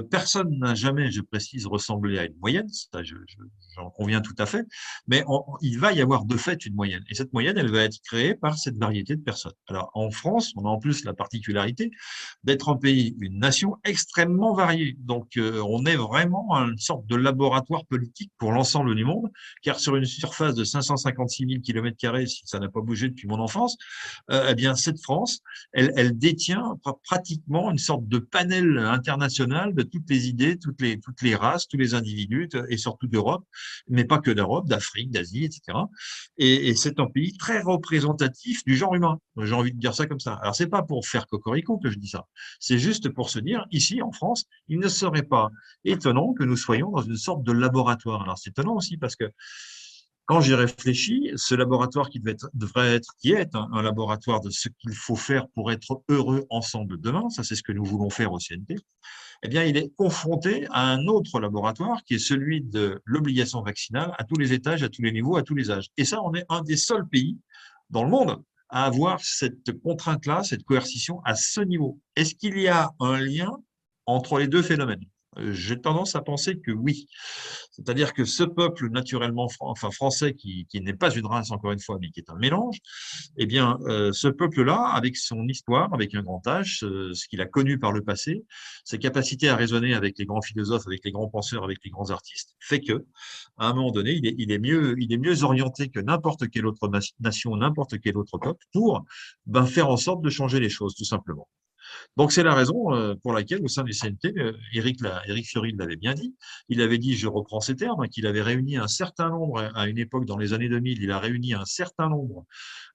Personne n'a jamais, je précise, ressemblé à une moyenne, ça j'en conviens tout à fait, mais il va y avoir de fait une moyenne. Et cette moyenne, elle va être créée par cette variété de personnes. Alors en France, on a en plus la particularité d'être un pays, une nation extrêmement variée. Donc on est vraiment une sorte de laboratoire politique pour l'ensemble du monde, car sur une surface de 556 000 km², si ça n'a pas bougé depuis mon enfance, eh bien, cette France, elle détient pratiquement une sorte de panel international de toutes les idées, toutes les races, tous les individus, et surtout d'Europe, mais pas que d'Europe, d'Afrique, d'Asie, etc. Et c'est un pays très représentatif du genre humain. J'ai envie de dire ça comme ça. Alors, c'est pas pour faire cocorico que je dis ça. C'est juste pour se dire, ici, en France, il ne serait pas étonnant que nous soyons dans une sorte de laboratoire. Alors, c'est étonnant aussi parce que quand j'y réfléchis, ce laboratoire qui est un laboratoire de ce qu'il faut faire pour être heureux ensemble demain, ça c'est ce que nous voulons faire au CNT, eh bien il est confronté à un autre laboratoire qui est celui de l'obligation vaccinale à tous les étages, à tous les niveaux, à tous les âges. Et ça, on est un des seuls pays dans le monde à avoir cette contrainte-là, cette coercition à ce niveau. Est-ce qu'il y a un lien entre les deux phénomènes ? J'ai tendance à penser que oui. C'est-à-dire que ce peuple naturellement français, qui n'est pas une race encore une fois, mais qui est un mélange, eh bien, ce peuple-là, avec son histoire, avec un grand H, ce qu'il a connu par le passé, ses capacités à raisonner avec les grands philosophes, avec les grands penseurs, avec les grands artistes, fait que, à un moment donné, il est mieux orienté que n'importe quelle autre nation, n'importe quel autre peuple, pour faire en sorte de changer les choses, tout simplement. Donc, c'est la raison pour laquelle, au sein du CNT, Éric Fiory l'avait bien dit, il avait dit, je reprends ces termes, qu'il avait réuni un certain nombre, à une époque, dans les années 2000, il a réuni un certain nombre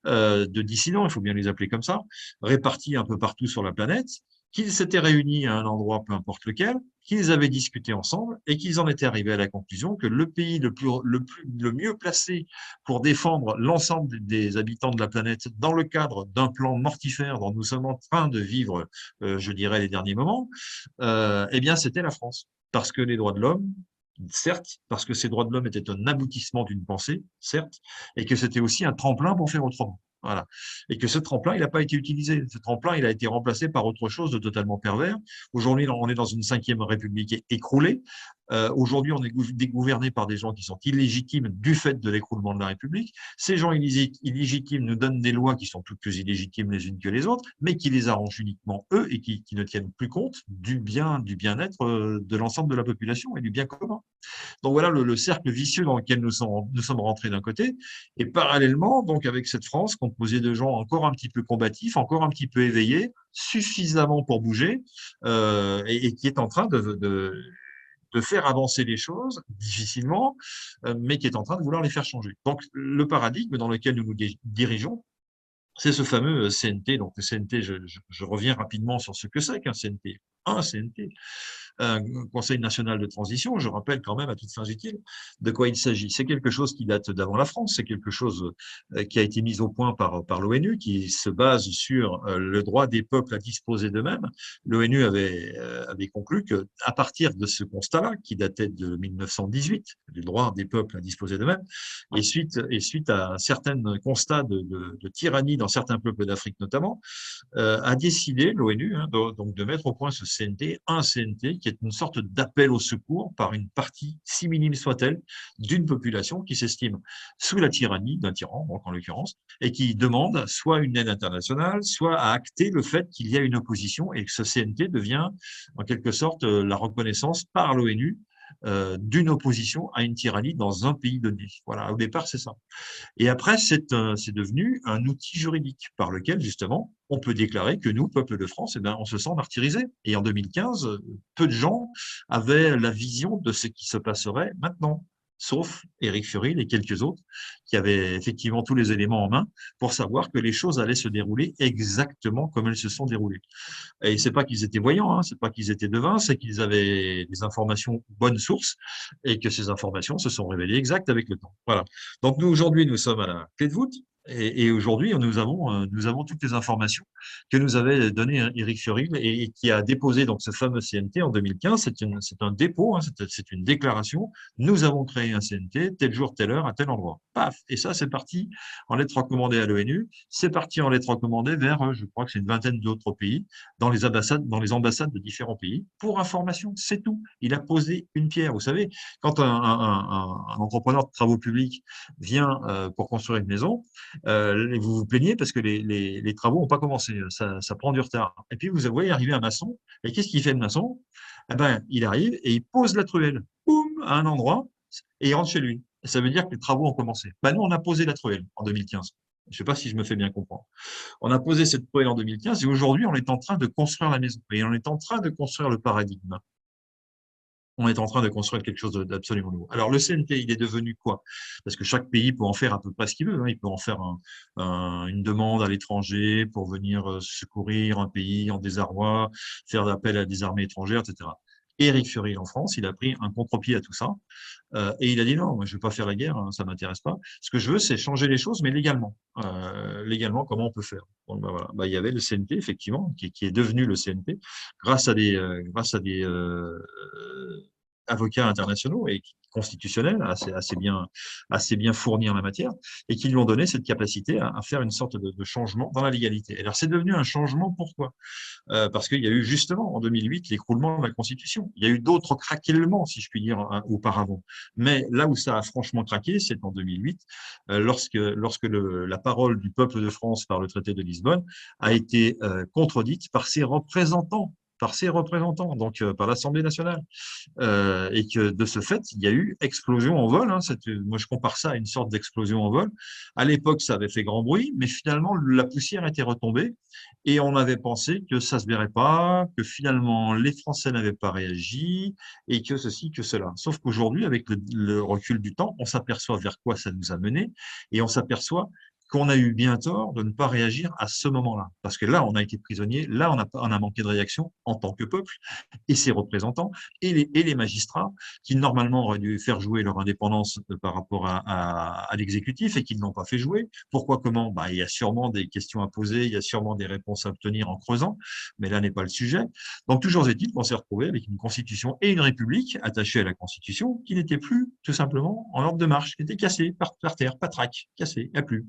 de dissidents, il faut bien les appeler comme ça, répartis un peu partout sur la planète, qu'ils s'étaient réunis à un endroit, peu importe lequel, qu'ils avaient discuté ensemble et qu'ils en étaient arrivés à la conclusion que le pays le mieux placé pour défendre l'ensemble des habitants de la planète dans le cadre d'un plan mortifère dont nous sommes en train de vivre, je dirais, les derniers moments, eh bien, c'était la France. Parce que les droits de l'homme, certes, parce que ces droits de l'homme étaient un aboutissement d'une pensée, certes, et que c'était aussi un tremplin pour faire autrement. Voilà. Et que ce tremplin, il n'a pas été utilisé. Ce tremplin, il a été remplacé par autre chose de totalement pervers. Aujourd'hui, on est dans une 5e République écroulée. Aujourd'hui, on est gouverné par des gens qui sont illégitimes du fait de l'écroulement de la République. Ces gens illégitimes nous donnent des lois qui sont toutes plus illégitimes les unes que les autres, mais qui les arrangent uniquement eux et qui ne tiennent plus compte du bien-être de l'ensemble de la population et du bien commun. Donc voilà le cercle vicieux dans lequel nous sommes rentrés d'un côté, et parallèlement, donc avec cette France composée de gens encore un petit peu combatifs, encore un petit peu éveillés, suffisamment pour bouger, et qui est en train de faire avancer les choses difficilement, mais qui est en train de vouloir les faire changer. Donc le paradigme dans lequel nous nous dirigeons, c'est ce fameux CNT. Donc le CNT, je reviens rapidement sur ce que c'est qu'un CNT. Un CNT, un Conseil national de transition, je rappelle quand même à toutes fins utiles de quoi il s'agit. C'est quelque chose qui date d'avant la France, c'est quelque chose qui a été mis au point par l'ONU, qui se base sur le droit des peuples à disposer d'eux-mêmes. L'ONU avait conclu qu'à partir de ce constat-là, qui datait de 1918, du droit des peuples à disposer d'eux-mêmes, et suite à un certain constat de tyrannie dans certains peuples d'Afrique notamment, a décidé l'ONU donc de mettre au point ce CNT, un CNT qui est une sorte d'appel au secours par une partie, si minime soit-elle, d'une population qui s'estime sous la tyrannie d'un tyran, donc en l'occurrence, et qui demande soit une aide internationale, soit à acter le fait qu'il y a une opposition et que ce CNT devient en quelque sorte la reconnaissance par l'ONU d'une opposition à une tyrannie dans un pays donné. Voilà, au départ, c'est ça. Et après, c'est devenu un outil juridique par lequel, justement, on peut déclarer que nous, peuple de France, eh bien, on se sent martyrisé. Et en 2015, peu de gens avaient la vision de ce qui se passerait maintenant, sauf Éric Furil et quelques autres qui avaient effectivement tous les éléments en main pour savoir que les choses allaient se dérouler exactement comme elles se sont déroulées. Et c'est pas qu'ils étaient voyants, hein, c'est pas qu'ils étaient devins, c'est qu'ils avaient des informations bonnes sources et que ces informations se sont révélées exactes avec le temps. Voilà. Donc nous aujourd'hui nous sommes à la clé de voûte et aujourd'hui nous avons toutes les informations que nous avait donné Éric Furil et qui a déposé donc ce fameux CNT en 2015. C'est un dépôt, hein, c'est une déclaration. Nous avons créé un CNT tel jour, telle heure, à tel endroit. Paf. Et ça c'est parti en lettres recommandées à l'ONU. C'est parti en lettres recommandées vers, je crois que c'est une vingtaine d'autres pays dans les ambassades de différents pays. Pour information, c'est tout. Il a posé une pierre. Vous savez, quand un entrepreneur de travaux publics vient pour construire une maison, vous vous plaignez parce que les travaux n'ont pas commencé. Ça prend du retard. Et puis, vous voyez arriver un maçon. Et qu'est-ce qu'il fait, le maçon? Eh ben, il arrive et il pose la truelle. Boum, à un endroit et il rentre chez lui. Et ça veut dire que les travaux ont commencé. Ben, nous, on a posé la truelle en 2015. Je ne sais pas si je me fais bien comprendre. On a posé cette truelle en 2015 et aujourd'hui, on est en train de construire la maison. Et on est en train de construire le paradigme. On est en train de construire quelque chose d'absolument nouveau. Alors, le CNT, il est devenu quoi? Parce que chaque pays peut en faire à peu près ce qu'il veut. Hein. Il peut en faire une demande à l'étranger pour venir secourir un pays en désarroi, faire appel à des armées étrangères, etc. Éric Furil en France, il a pris un contre-pied à tout ça et il a dit non, moi je ne vais pas faire la guerre, hein, ça ne m'intéresse pas. Ce que je veux, c'est changer les choses, mais légalement. Légalement, comment on peut faire? Bon, ben voilà. Il y avait le CNT, effectivement, qui est devenu le CNT grâce à des avocats internationaux et constitutionnels assez bien fournis en la matière et qui lui ont donné cette capacité à faire une sorte de changement dans la légalité. Alors, c'est devenu un changement, pourquoi? Parce qu'il y a eu justement en 2008 l'écroulement de la Constitution. Il y a eu d'autres craquements, si je puis dire, auparavant. Mais là où ça a franchement craqué, c'est en 2008, lorsque la parole du peuple de France par le traité de Lisbonne a été contredite par ses représentants, donc par l'Assemblée nationale. Et que de ce fait, il y a eu explosion en vol. Hein, moi, je compare ça à une sorte d'explosion en vol. À l'époque, ça avait fait grand bruit, mais finalement, la poussière était retombée et on avait pensé que ça ne se verrait pas, que finalement, les Français n'avaient pas réagi et que ceci, que cela. Sauf qu'aujourd'hui, avec le recul du temps, on s'aperçoit vers quoi ça nous a mené et on s'aperçoit qu'on a eu bien tort de ne pas réagir à ce moment-là. Parce que là, on a été prisonnier, là, on a manqué de réaction en tant que peuple, et ses représentants, et les magistrats, qui normalement auraient dû faire jouer leur indépendance par rapport à l'exécutif, et qui ne l'ont pas fait jouer. Pourquoi, comment? Il y a sûrement des questions à poser, il y a sûrement des réponses à obtenir en creusant, mais là n'est pas le sujet. Donc, toujours est-il qu'on s'est retrouvé avec une constitution et une république attachée à la constitution, qui n'était plus, tout simplement, en ordre de marche, qui était cassée par terre, patraque, cassée, il n'y a plus.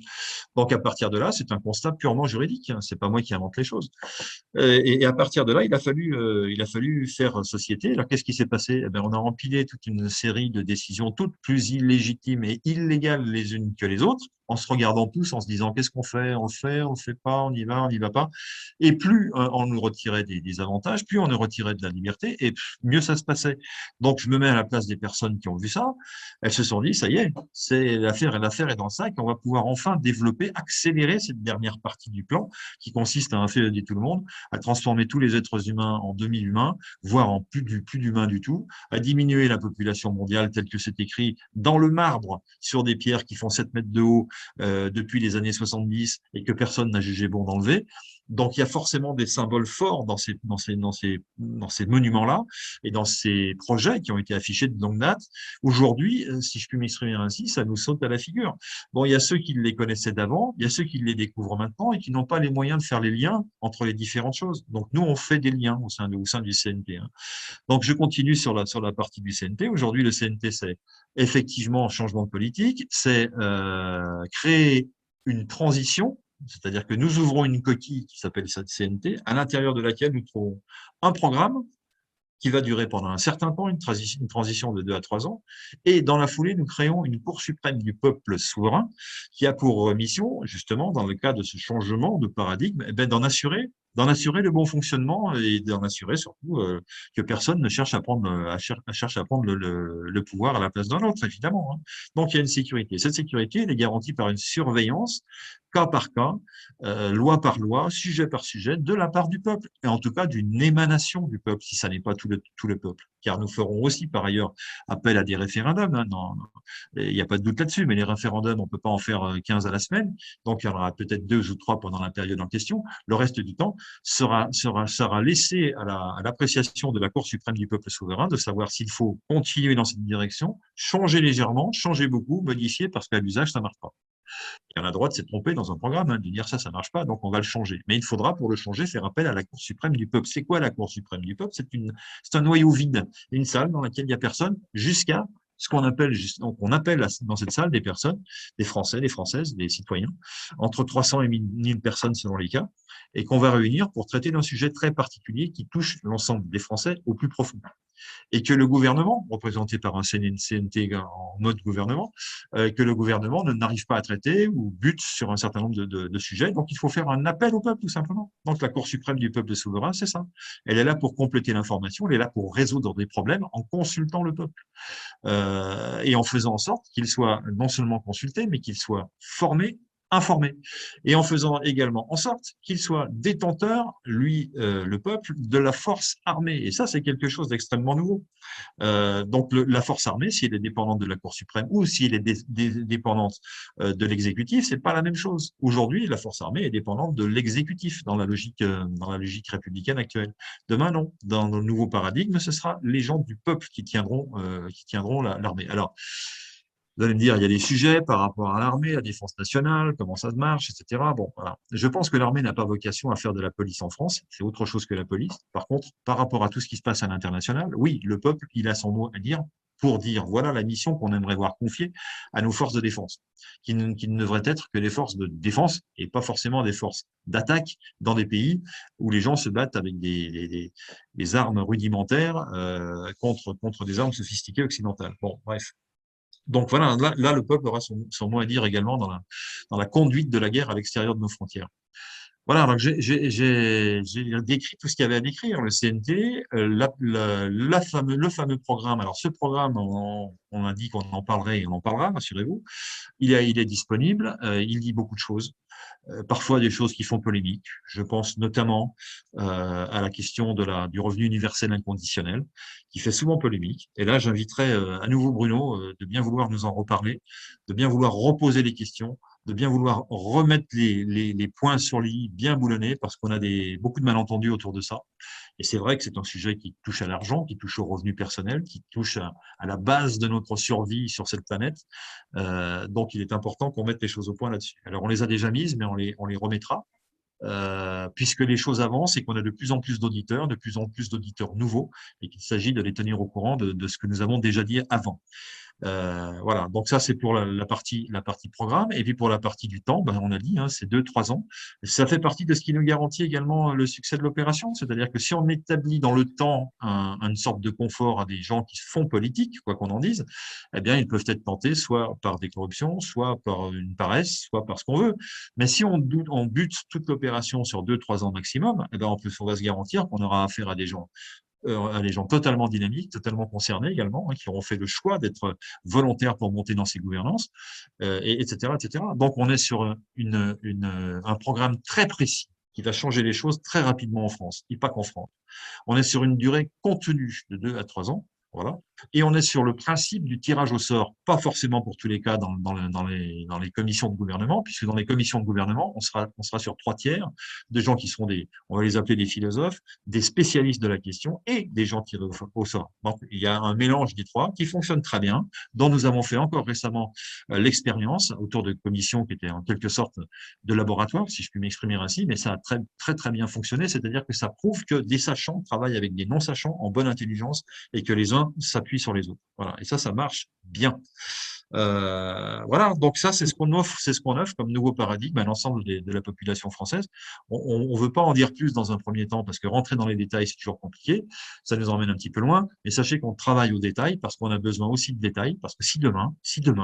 Donc, à partir de là, c'est un constat purement juridique. Hein, c'est pas moi qui invente les choses. Et à partir de là, il a fallu faire société. Alors, qu'est-ce qui s'est passé? Eh bien, on a empilé toute une série de décisions toutes plus illégitimes et illégales les unes que les autres, en se regardant tous, en se disant qu'est-ce qu'on fait? On le fait, on le fait pas, on y va pas. Et plus on nous retirait des avantages, plus on nous retirait de la liberté, et mieux ça se passait. Donc, je me mets à la place des personnes qui ont vu ça. Elles se sont dit, ça y est, l'affaire est dans le sac, on va pouvoir enfin développer, accélérer cette dernière partie du plan qui consiste à inféodier tout le monde, à transformer tous les êtres humains en demi-humains, voire en plus d'humains du tout, à diminuer la population mondiale telle que c'est écrit dans le marbre sur des pierres qui font 7 mètres de haut depuis les années 70 et que personne n'a jugé bon d'enlever. Donc, il y a forcément des symboles forts dans ces monuments-là et dans ces projets qui ont été affichés de longue date. Aujourd'hui, si je puis m'exprimer ainsi, ça nous saute à la figure. Bon, il y a ceux qui les connaissaient d'avant, il y a ceux qui les découvrent maintenant et qui n'ont pas les moyens de faire les liens entre les différentes choses. Donc, nous, on fait des liens au sein du CNT. Hein. Donc, je continue sur la partie du CNT. Aujourd'hui, le CNT, c'est effectivement un changement de politique, c'est créer une transition. C'est-à-dire que nous ouvrons une coquille qui s'appelle CNT, à l'intérieur de laquelle nous trouvons un programme qui va durer pendant un certain temps, une transition de 2 à 3 ans. Et dans la foulée, nous créons une Cour suprême du peuple souverain qui a pour mission, justement, dans le cas de ce changement de paradigme, d'en assurer d'en assurer le bon fonctionnement et d'en assurer surtout que personne ne cherche à prendre, cherche à prendre le pouvoir à la place d'un autre, évidemment. Hein. Donc, il y a une sécurité. Cette sécurité, elle est garantie par une surveillance, cas par cas, loi par loi, sujet par sujet, de la part du peuple, et en tout cas d'une émanation du peuple, si ça n'est pas tout le peuple. Car nous ferons aussi, par ailleurs, appel à des référendums. Hein. Non, il n'y a pas de doute là-dessus, mais les référendums, on ne peut pas en faire 15 à la semaine, donc il y en aura peut-être 2 ou 3 pendant la période en question. Le reste du temps sera laissé à l'appréciation de la Cour suprême du peuple souverain de savoir s'il faut continuer dans cette direction, changer légèrement, changer beaucoup, modifier, parce qu'à l'usage, ça ne marche pas. Et on a le droit de s'être trompé dans un programme, hein, de dire ça ne marche pas, donc on va le changer. Mais il faudra, pour le changer, faire appel à la Cour suprême du peuple. C'est quoi la Cour suprême du peuple? C'est un noyau vide, une salle dans laquelle il n'y a personne, jusqu'à ce qu'on appelle, donc on appelle dans cette salle des personnes, des Français, des Françaises, des citoyens, entre 300 et 1000 personnes selon les cas, et qu'on va réunir pour traiter d'un sujet très particulier qui touche l'ensemble des Français au plus profond. Et que le gouvernement, représenté par un CNT en mode gouvernement, que le gouvernement n'arrive pas à traiter ou bute sur un certain nombre de sujets. Donc, il faut faire un appel au peuple, tout simplement. Donc, la Cour suprême du peuple souverain, c'est ça. Elle est là pour compléter l'information, elle est là pour résoudre des problèmes en consultant le peuple. Et en faisant en sorte qu'il soit non seulement consulté, mais qu'il soit formé, informé, et en faisant également en sorte qu'il soit détenteur, lui, le peuple, de la force armée. Et ça, c'est quelque chose d'extrêmement nouveau. Donc, la force armée, si elle est dépendante de la Cour suprême ou si elle est dépendante de l'exécutif, c'est pas la même chose. Aujourd'hui, la force armée est dépendante de l'exécutif dans la logique républicaine actuelle. Demain, non. Dans le nouveau paradigme, ce sera les gens du peuple qui tiendront l'armée. Alors, vous allez me dire, il y a des sujets par rapport à l'armée, la défense nationale, comment ça marche, etc. Bon, voilà. Je pense que l'armée n'a pas vocation à faire de la police en France. C'est autre chose que la police. Par contre, par rapport à tout ce qui se passe à l'international, oui, le peuple, il a son mot à dire pour dire, voilà la mission qu'on aimerait voir confiée à nos forces de défense, qui ne devraient être que des forces de défense et pas forcément des forces d'attaque dans des pays où les gens se battent avec des armes rudimentaires contre des armes sophistiquées occidentales. Bon, bref. Donc voilà, là, le peuple aura son mot à dire également dans la conduite de la guerre à l'extérieur de nos frontières. Voilà, donc j'ai décrit tout ce qu'il y avait à décrire, le CNT, le fameux programme. Alors ce programme, on a dit qu'on en parlerait et on en parlera, rassurez-vous. Il est disponible, il dit beaucoup de choses. Parfois des choses qui font polémique. Je pense notamment à la question du revenu universel inconditionnel, qui fait souvent polémique. Et là, j'inviterai à nouveau Bruno de bien vouloir nous en reparler, de bien vouloir reposer les questions, de bien vouloir remettre les points sur les i bien boulonnés, parce qu'on a beaucoup de malentendus autour de ça. Et c'est vrai que c'est un sujet qui touche à l'argent, qui touche au revenu personnel, qui touche à la base de notre survie sur cette planète. Donc, il est important qu'on mette les choses au point là-dessus. Alors, on les a déjà mises, mais on les remettra, puisque les choses avancent et qu'on a de plus en plus d'auditeurs nouveaux, et qu'il s'agit de les tenir au courant de ce que nous avons déjà dit avant. Voilà, donc ça c'est pour la partie programme, et puis pour la partie du temps, on a dit, hein, c'est 2-3 ans. Ça fait partie de ce qui nous garantit également le succès de l'opération, c'est-à-dire que si on établit dans le temps une sorte de confort à des gens qui font politique, quoi qu'on en dise, eh bien ils peuvent être tentés soit par des corruptions, soit par une paresse, soit par ce qu'on veut. Mais si on bute toute l'opération sur 2-3 ans maximum, eh bien on va se garantir qu'on aura affaire à des gens totalement dynamiques, totalement concernés également, hein, qui auront fait le choix d'être volontaires pour monter dans ces gouvernances, etc., etc. Donc, on est sur un programme très précis qui va changer les choses très rapidement en France, et pas qu'en France. On est sur une durée contenue de 2 à 3 ans. Voilà. Et on est sur le principe du tirage au sort, pas forcément pour tous les cas dans les commissions de gouvernement, puisque dans les commissions de gouvernement, on sera sur 3 tiers de gens qui seront on va les appeler des philosophes, des spécialistes de la question et des gens tirés au sort. Donc, il y a un mélange des 3 qui fonctionne très bien, dont nous avons fait encore récemment l'expérience autour de commissions qui étaient en quelque sorte de laboratoire, si je puis m'exprimer ainsi, mais ça a très, très, très bien fonctionné, c'est-à-dire que ça prouve que des sachants travaillent avec des non-sachants en bonne intelligence et que les uns s'appuient sur les autres. Voilà. Et ça marche bien. Voilà, donc ça, c'est ce qu'on offre comme nouveau paradigme à l'ensemble de la population française. On veut pas en dire plus dans un premier temps parce que rentrer dans les détails, c'est toujours compliqué. Ça nous emmène un petit peu loin. Mais sachez qu'on travaille aux détails parce qu'on a besoin aussi de détails. Parce que si demain,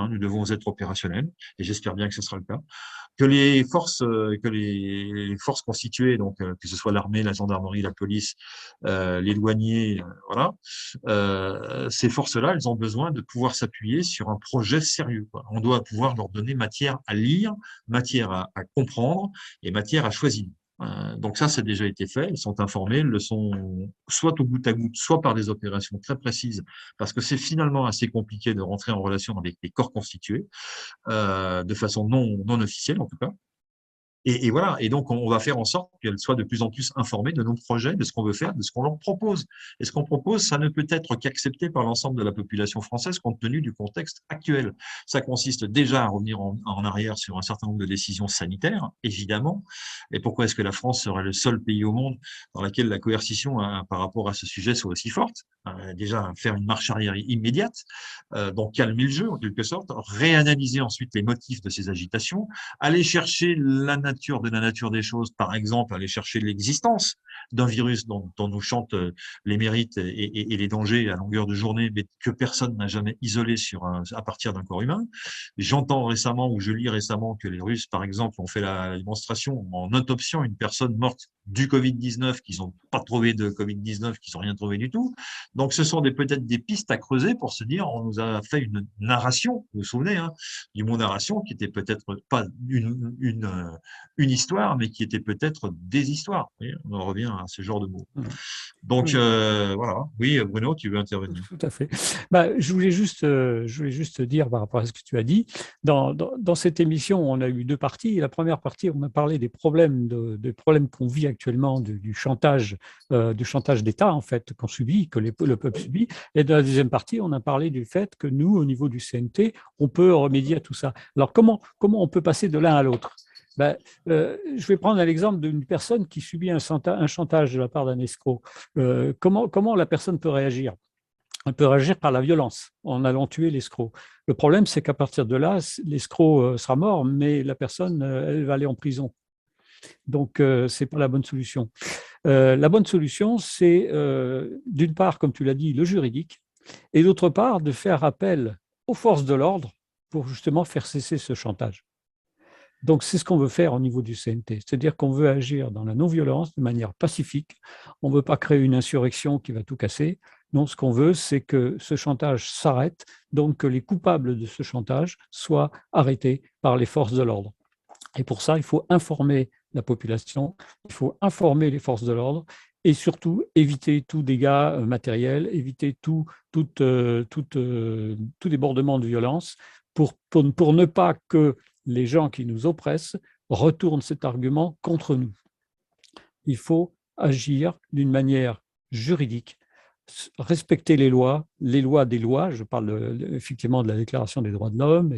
nous devons être opérationnels, et j'espère bien que ce sera le cas, que les forces constituées, donc que ce soit l'armée, la gendarmerie, la police, les douaniers, voilà, ces forces-là, elles ont besoin de pouvoir s'appuyer sur un projet sérieux, quoi. On doit pouvoir leur donner matière à lire, matière à comprendre et matière à choisir. Donc ça a déjà été fait. Ils sont informés, ils le sont soit au goutte à goutte, soit par des opérations très précises, parce que c'est finalement assez compliqué de rentrer en relation avec les corps constitués, de façon non officielle en tout cas. Et voilà, et donc on va faire en sorte qu'elles soient de plus en plus informées de nos projets, de ce qu'on veut faire, de ce qu'on leur propose. Et ce qu'on propose, ça ne peut être qu'accepté par l'ensemble de la population française compte tenu du contexte actuel. Ça consiste déjà à revenir en arrière sur un certain nombre de décisions sanitaires, évidemment. Et pourquoi est-ce que la France serait le seul pays au monde dans lequel la coercition par rapport à ce sujet soit aussi forte? Déjà, faire une marche arrière immédiate, donc calmer le jeu en quelque sorte, réanalyser ensuite les motifs de ces agitations, aller chercher la nature des choses, par exemple, aller chercher l'existence d'un virus dont nous chantent les mérites et les dangers à longueur de journée, mais que personne n'a jamais isolé à partir d'un corps humain. J'entends récemment, ou je lis récemment, que les Russes, par exemple, ont fait la démonstration en autopsiant une personne morte du Covid-19, qu'ils n'ont pas trouvé de Covid-19, qu'ils n'ont rien trouvé du tout. Donc, ce sont peut-être des pistes à creuser pour se dire, on nous a fait une narration, vous vous souvenez, hein, du mot narration, qui était peut-être pas une histoire, mais qui était peut-être des histoires. Et on en revient à ce genre de mots. Donc, voilà. Oui, Bruno, tu veux intervenir? Tout à fait. Je voulais juste dire par rapport à ce que tu as dit. Dans cette émission, on a eu deux parties. La première partie, on a parlé des problèmes qu'on vit actuellement du chantage d'État, en fait, qu'on subit, que le peuple subit. Et dans la deuxième partie, on a parlé du fait que nous, au niveau du CNT, on peut remédier à tout ça. Alors, comment on peut passer de l'un à l'autre? Je vais prendre l'exemple d'une personne qui subit un chantage de la part d'un escroc. Comment la personne peut réagir? Elle peut réagir par la violence, en allant tuer l'escroc. Le problème, c'est qu'à partir de là, l'escroc sera mort, mais la personne, elle va aller en prison. Donc, ce n'est pas la bonne solution. La bonne solution, c'est d'une part, comme tu l'as dit, le juridique, et d'autre part, de faire appel aux forces de l'ordre pour justement faire cesser ce chantage. Donc, c'est ce qu'on veut faire au niveau du CNT, c'est-à-dire qu'on veut agir dans la non-violence de manière pacifique. On ne veut pas créer une insurrection qui va tout casser. Non, ce qu'on veut, c'est que ce chantage s'arrête, donc que les coupables de ce chantage soient arrêtés par les forces de l'ordre. Et pour ça, il faut informer la population, il faut informer les forces de l'ordre et surtout éviter tout dégât matériel, éviter tout débordement de violence pour ne pas que les gens qui nous oppressent retournent cet argument contre nous. Il faut agir d'une manière juridique, respecter les lois des lois, je parle effectivement de la Déclaration des droits de l'homme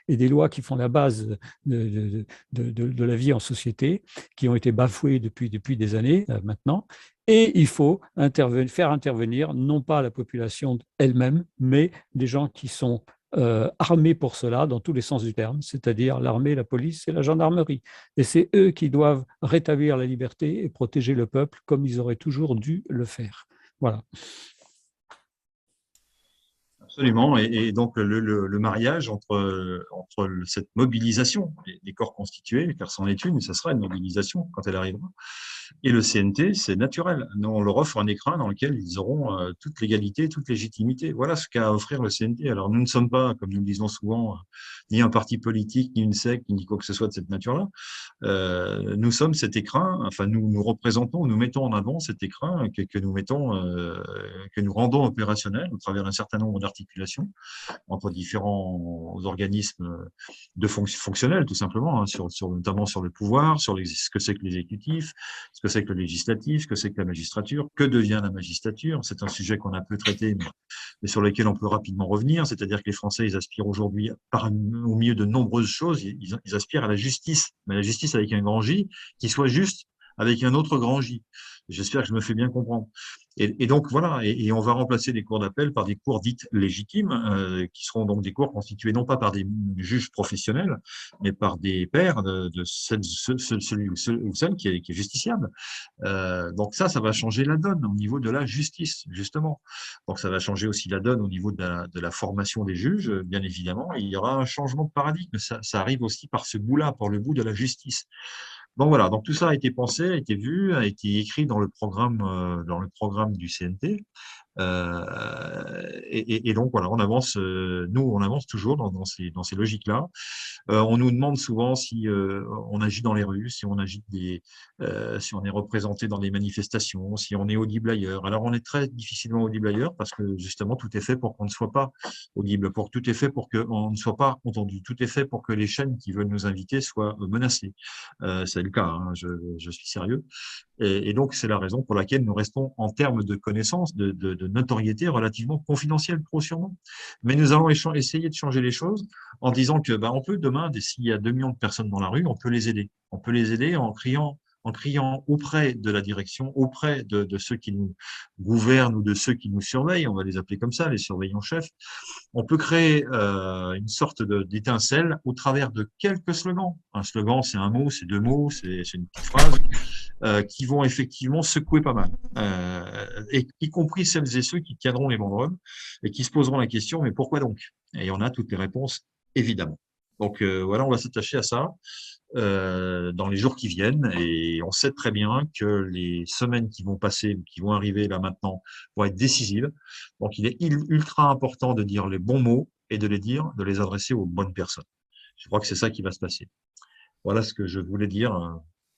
et des lois qui font la base de la vie en société, qui ont été bafouées depuis des années maintenant. Et il faut faire intervenir non pas la population elle-même, mais des gens qui sont armés pour cela dans tous les sens du terme, c'est-à-dire l'armée, la police et la gendarmerie. Et c'est eux qui doivent rétablir la liberté et protéger le peuple comme ils auraient toujours dû le faire. Voilà. Absolument. Et donc, le mariage entre cette mobilisation des corps constitués, car c'en est une, et ça sera une mobilisation quand elle arrivera, et le CNT, c'est naturel. Nous, on leur offre un écran dans lequel ils auront toute légalité, toute légitimité. Voilà ce qu'a à offrir le CNT. Alors, nous ne sommes pas, comme nous le disons souvent, ni un parti politique, ni une secte, ni quoi que ce soit de cette nature-là. Nous sommes cet écran, enfin, nous représentons, nous mettons en avant cet écran que nous rendons opérationnel au travers d'un certain nombre d'articulations entre différents organismes fonctionnels, tout simplement, hein, notamment sur le pouvoir, sur ce que c'est que l'exécutif, ce que c'est que le législatif, ce que c'est que la magistrature, que devient la magistrature. C'est un sujet qu'on a peu traité, mais sur lequel on peut rapidement revenir. C'est-à-dire que les Français, ils aspirent aujourd'hui, au milieu de nombreuses choses, ils aspirent à la justice, mais la justice avec un grand J, qui soit juste avec un autre grand J. J'espère que je me fais bien comprendre. Et donc voilà, et on va remplacer les cours d'appel par des cours dites légitimes, qui seront donc des cours constitués non pas par des juges professionnels, mais par des pairs de celui ou celle qui est justiciable. Donc ça va changer la donne au niveau de la justice, justement. Donc ça va changer aussi la donne au niveau de la formation des juges, bien évidemment. Et il y aura un changement de paradigme. Ça arrive aussi par ce bout-là, par le bout de la justice. Donc voilà, donc tout ça a été pensé, a été vu, a été écrit dans le programme du CNT. Et donc voilà, on avance, nous on avance toujours dans ces logiques-là. On nous demande souvent si on agit dans les rues, si on agit si on est représenté dans des manifestations, si on est audible ailleurs. Alors on est très difficilement audible ailleurs parce que justement tout est fait pour qu'on ne soit pas audible, tout est fait pour qu'on ne soit pas entendu, tout est fait pour que les chaînes qui veulent nous inviter soient menacées. C'est le cas, hein, je suis sérieux. Et donc, c'est la raison pour laquelle nous restons, en termes de connaissances, de notoriété, relativement confidentiels, trop sûrement. Mais nous allons essayer de changer les choses en disant que, on peut demain, s'il y a 2 millions de personnes dans la rue, on peut les aider. On peut les aider en criant auprès de la direction, auprès de ceux qui nous gouvernent ou de ceux qui nous surveillent, on va les appeler comme ça, les surveillants-chefs. On peut créer une sorte d'étincelle au travers de quelques slogans. Un slogan, c'est un mot, c'est 2 mots, c'est une petite phrase, qui vont effectivement secouer pas mal. Et y compris celles et ceux qui tiendront les banderoles et qui se poseront la question, mais pourquoi donc? Et on a toutes les réponses, évidemment. Donc voilà, on va s'attacher à ça dans les jours qui viennent, et on sait très bien que les semaines qui vont passer, qui vont arriver là maintenant, vont être décisives. Donc il est ultra important de dire les bons mots et de les adresser aux bonnes personnes. Je crois que c'est ça qui va se passer. Voilà ce que je voulais dire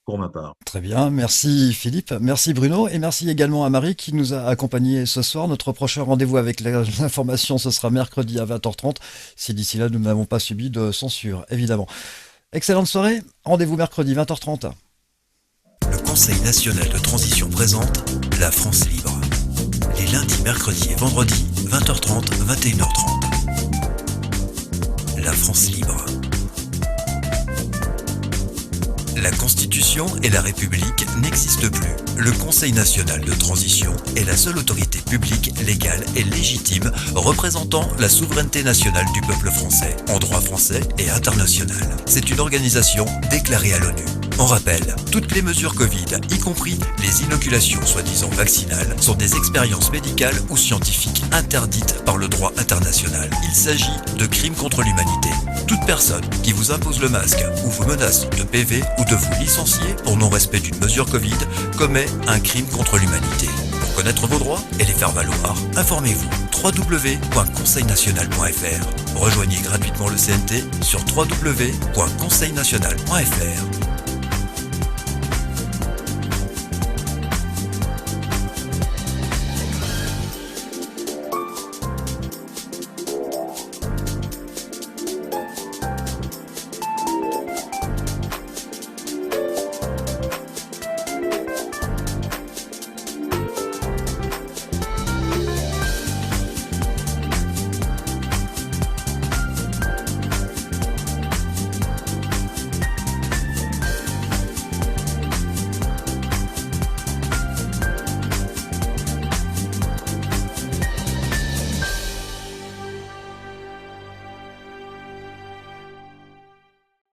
pour ma part. Très bien, merci Philippe, merci Bruno, et merci également à Marie qui nous a accompagnés ce soir. Notre prochain rendez-vous avec l'information, ce sera mercredi à 20h30, si d'ici là nous n'avons pas subi de censure, évidemment. Excellente soirée, rendez-vous mercredi 20h30. Le Conseil national de transition présente La France libre. Les lundis, mercredis et vendredis, 20h30, 21h30. La France libre. La Constitution et la République n'existent plus. Le Conseil national de transition est la seule autorité publique, légale et légitime représentant la souveraineté nationale du peuple français, en droit français et international. C'est une organisation déclarée à l'ONU. On rappelle, toutes les mesures Covid, y compris les inoculations soi-disant vaccinales, sont des expériences médicales ou scientifiques interdites par le droit international. Il s'agit de crimes contre l'humanité. Toute personne qui vous impose le masque ou vous menace de PV ou de vous licencier pour non-respect d'une mesure Covid commet un crime contre l'humanité. Pour connaître vos droits et les faire valoir, informez-vous www.conseilnational.fr. Rejoignez gratuitement le CNT sur www.conseilnational.fr.